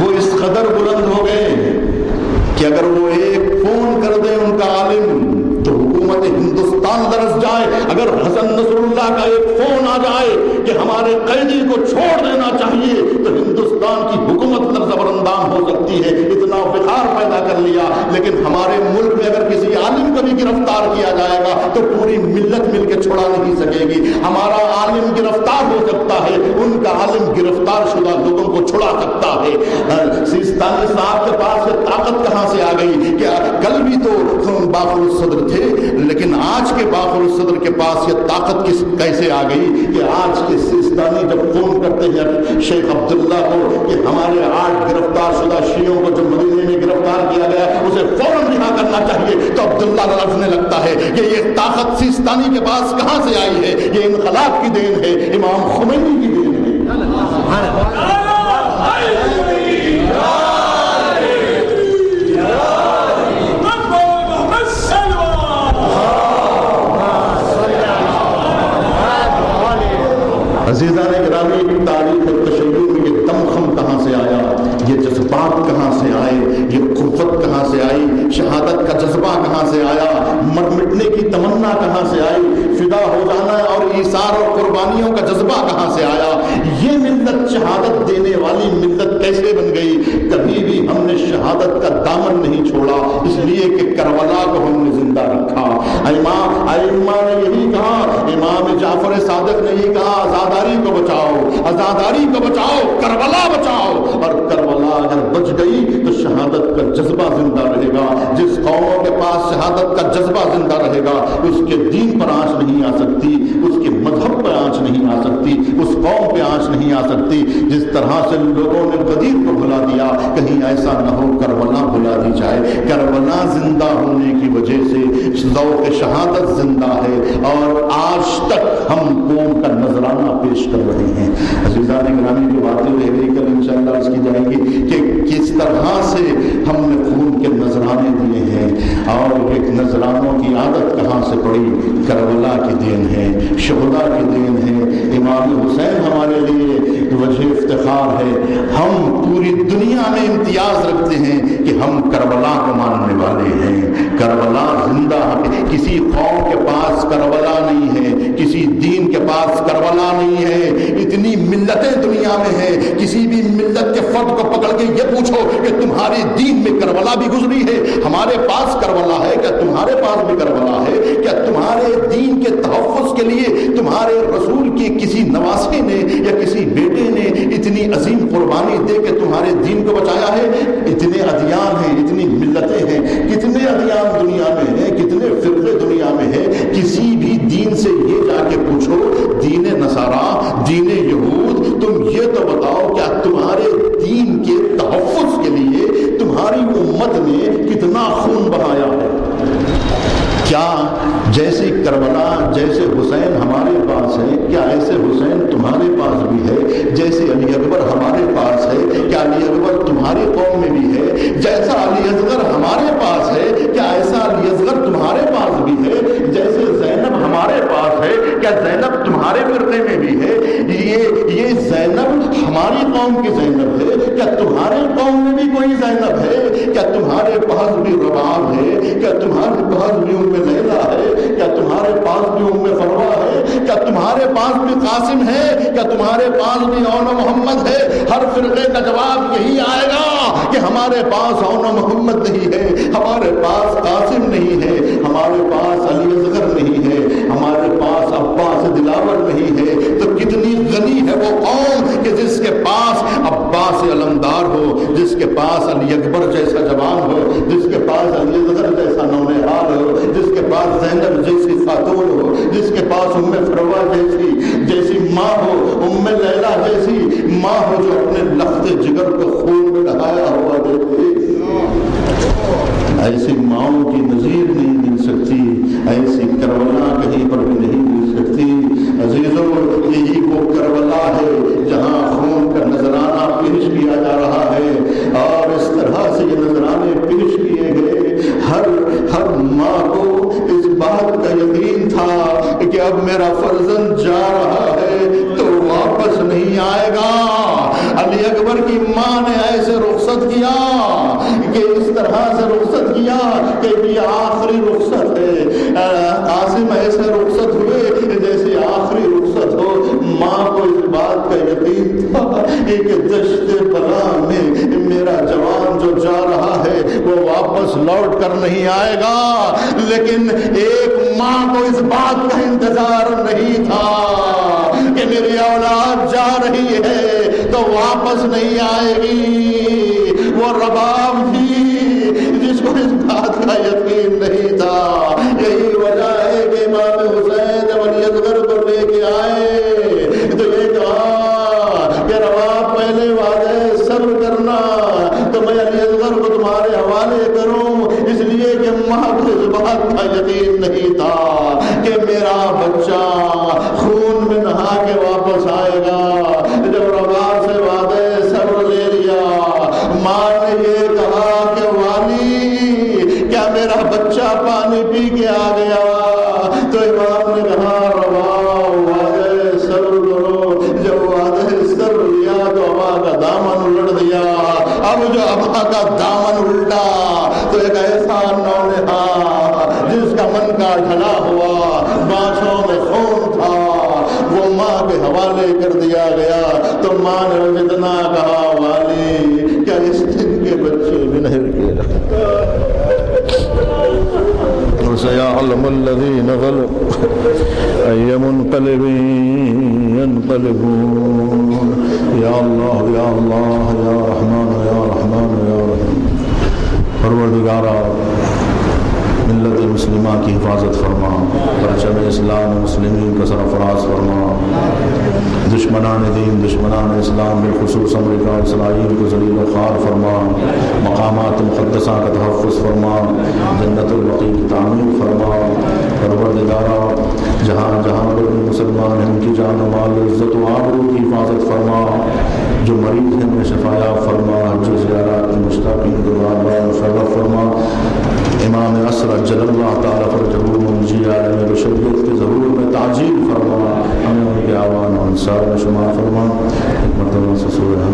وہ اس قدر بلند ہو گئے کہ اگر وہ ایک فون کر دیں ان کا عالم تو حکومت ہندوستان درس جائے. اگر حسن نصر اللہ کا ایک فون آ جائے کہ ہمارے قیدی کو چھوڑ دینا چاہیے تو ہندوستان کی حکومت لرزبرندام ہو سکتی ہے. اتنا وقار پیدا کر لیا. لیکن ہمارے ملک میں اگر کسی عالم کو بھی گرفتار کیا جائے گا تو پوری ملت مل کے چھڑا نہیں سکے گی. ہمارا عالم گرفتار ہو سکتا ہے، ان کا عالم گرفتار شدہ لوگوں کو چھڑا سکتا ہے. سیستانی صاحب کے پاس یہ طاقت کہاں سے آ گئی؟ کہ کل بھی تو باقر الصدر تھے، لیکن آج کے باقر الصدر کے پاس یہ طاقت کیسے آ گئی کہ آج کے سیستانی جب فون کرتے ہیں شیخ عبداللہ کو کہ ہمارے 8 گرفتار شدہ شیعوں کو جو مدینے میں گرفتار کیا گیا اسے فوراً رہا کرنا چاہیے، تو عبداللہ لفظنے لگتا ہے کہ یہ طاقت سیستانی کے پاس کہاں سے آئی ہے؟ یہ انقلاب کی دین ہے، امام خمینی کی دین ہے. عزیزان گرامی، تاریخ تشیع میں یہ دمخم کہاں سے آیا، یہ جذبات کہاں سے آئے، یہ قوت کہاں سے آئی، شہادت کا جذبہ کہاں سے آیا، مر مٹنے کی تمنا کہاں سے آئی، فدا ہو جانا اور ایثار اور قربانیوں کا جذبہ کہاں سے آیا. یہ ملت شہادت دینے والی ملت کیسے بن گئی؟ کبھی بھی ہم نے شہادت کا دامن نہیں چھوڑا، اس لیے کہ کربلا کو ہم نے زندہ رکھا. ائمہ نے یہی کہا، امام جعفر صادق نے یہی کہا، آزاداری کو بچاؤ، آزاداری کو بچاؤ، کربلا بچاؤ. اور کربلا اگر بچ گئی تو شہادت کا جذبہ زندہ رہے گا. جس قوموں کے پاس شہادت کا جذبہ زندہ رہے گا اس کے دین پر آنچ نہیں آ سکتی، اس کے مذہب پر آنچ نہیں آ سکتی، اس قوم پہ آنچ نہیں آ سکتی. جس طرح سے لوگوں نے غدیر کو بھلا دیا، کہیں ایسا نہ ہو کربلا بھلا دی جائے. کربلا زندہ ہونے کی وجہ سے ذوق شہادت زندہ ہے اور آج تک ہم قوم کا نذرانہ پیش کر رہے ہیں. عزیزان گرامی، جو باتیں رہ گئی کل انشاءاللہ اس کی جائے گی کہ کس طرح سے ہم نے خون کے نذرانے دیے ہیں اور ایک نذرانوں کی عادت کہاں سے پڑی. کربلا کی دین ہے، شہداء کی دین ہے. امام حسین ہمارے لیے وجہ افتخار ہے. ہم پوری دنیا میں امتیاز رکھتے ہیں کہ ہم کربلا کو ماننے والے ہیں. کربلا زندہ ہے. کسی قوم کے پاس کربلا نہیں ہے، کسی دین کے پاس کربلا نہیں ہے. اتنی ملتیں دنیا میں ہیں، کسی بھی ملت کے فرد کو پکڑ کے یہ پوچھو کہ تمہارے دین میں کربلا بھی گزری ہے؟ ہمارے پاس کربلا ہے، کیا تمہارے پاس بھی کربلا ہے؟ کیا تمہارے دین کے تحفظ کے لیے تمہارے رسول کی کسی نواسے نے یا کسی بیٹے نے اتنی عظیم قربانی دے کے تمہارے دین کو بچایا ہے؟ اتنے ادیان ہیں، اتنی ملتیں ہیں، کتنے ادیان دنیا میں ہیں، کتنے فرقے دنیا میں ہیں. کسی بھی دین سے یہ جا کے پوچھو، دین نصارا، دین یہود، تم یہ تو بتاؤ کیا تمہارے دین کے تحفظ کے لیے تمہاری امت نے کتنا خون بہایا ہے؟ کیا جیسی کربلا، جیسے حسین ہمارے پاس ہے، کیا ایسے حسین تمہارے پاس بھی ہے؟ جیسے علی اکبر ہمارے پاس ہے، کیا علی اکبر تمہاری قوم میں بھی ہے؟ جیسا علی اصغر ہمارے پاس ہے، کیا ایسا علی اصغر تمہارے پاس بھی ہے؟ جیسے زینب ہمارے پاس ہے، کیا زینب تمہارے فرقے میں بھی ہے؟ یہ زینب ہماری قوم کی زینب ہے، کیا تمہارے قوم میں بھی کوئی زینب ہے؟ کیا تمہارے پاس بھی رباب ہے؟ کیا تمہارے پاس بھی ام لیلا ہے؟ کیا تمہارے پاس بھی ام فروا ہے؟ کیا تمہارے پاس بھی قاسم ہے؟ کیا تمہارے پاس بھی اون محمد ہے؟ ہر فرقے کا جواب یہی آئے گا کہ ہمارے پاس اون محمد نہیں ہے، ہمارے پاس قاسم نہیں ہے، ہمارے پاس علی اصغر نہیں ہے، ہمارے پاس عباس دلاور نہیں ہے. تو کتنی غنی ہے وہ قوم کہ جس کے پاس عباس علمدار ہو، جس کے پاس علی اکبر جیسا جوان ہو، جس کے پاس علی اصغر جیسا نونہال ہو، جس کے پاس زینب جیسی خاتون ہو، جس کے پاس ام فروا جیسی ماں ہو، ام لیلا جیسی ماں ہو جو اپنے لخت جگر کو خون میں نہایا ہوا دیکھے. ایسی ماؤں کی نظیر نہیں مل سکتی، ایسی کربلا کہیں پر بھی نہیں مل سکتی. عزیزوں، یہی وہ کربلا ہے جہاں خون کا نذرانہ پیش کیا جا رہا ہے، اور اس طرح سے یہ نذرانے پیش کیے میرا فرزند جا رہا ہے تو واپس نہیں آئے گا۔ علی اکبر کی ماں نے ایسے رخصت کیا کہ اس طرح سے رخصت کیا کہ یہ آخری رخصت ہے۔ قاسم ایسے رخصت ہوئے جیسے آخری رخصت ہو۔ ماں کو اس بات کا یقین تھا کہ دشت بلا میں میرا جوان جو جا رہا ہے وہ واپس لوٹ کر نہیں آئے گا، لیکن ایک ماں کو اس بات کا انتظار نہیں تھا کہ میری اولاد جا رہی ہے تو واپس نہیں آئے گی۔ وہ رباب تھی جس کو اس بات کا یقین نہیں تھا۔ یہی وجہ ہے کہ امام حسین جب علی اصغر کو لے کے آئے تو یہ کہا کہ رباب پہلے وعدے صبر کرنا تو میں علی اصغر کو تمہارے حوالے کروں، اس لیے کہ ماں کو اس بات کا یقین نہیں تھا کہ میرا بچہ خون میں نہا کے واپس آئے گا۔ جب رباب سے وعدے صبر لے لیا، ماں نے یہ کہا کہ والی کیا میرا بچہ پانی پی کے آ گیا؟ تو امام نے کہا رباب وعدے صبر کرو۔ جب وعدے صبر لیا تو ابا کا دامن الٹ دیا۔ اب جو ابا کا دامن الٹا تو ایک ایسا نونہا جس کا من کا ڈھلا ہوا بانچوں میں خون تھا وہ ماں کے حوالے کر دیا گیا۔ تو ماں نے اتنا کہا والی کیا اس دن کے بچے بھی نہیں کے وَسَيَعْلَمُ الَّذِينَ غَلَبُوا أَيَّ مُنْقَلِبٍ يَنْقَلِبُونَ۔ یا اللہ یا اللہ یا رحمان یا رحمان یا رحیم۔ پروردگارا ملت مسلمہ کی حفاظت فرما، پرچم اسلام مسلمین کا سرفراز فرما، دشمنان دین دشمنان اسلام بالخصوص امریکہ اسرائیل کو ذلیل و خوار فرما، مقامات مقدسہ کا تحفظ فرما، جنت البقیع کی تعمیر فرما۔ پروردگارا جہاں جہاں پر بھی مسلمان ہیں ان کی جان و مال عزت و آبرو کی حفاظت فرما، جو مریض ہیں انہیں شفایاب فرما، جو زیارات کے مشتاقین کو بار بار مشرف فرما۔ امام عصر اجل اللہ تعالیٰ فرجہ منجی عالم بشریت کے ظہور میں تعجیل فرما، ہمیں ان کے آوان و انصار میں شمار فرما۔ ایک مرتبہ سے سورہ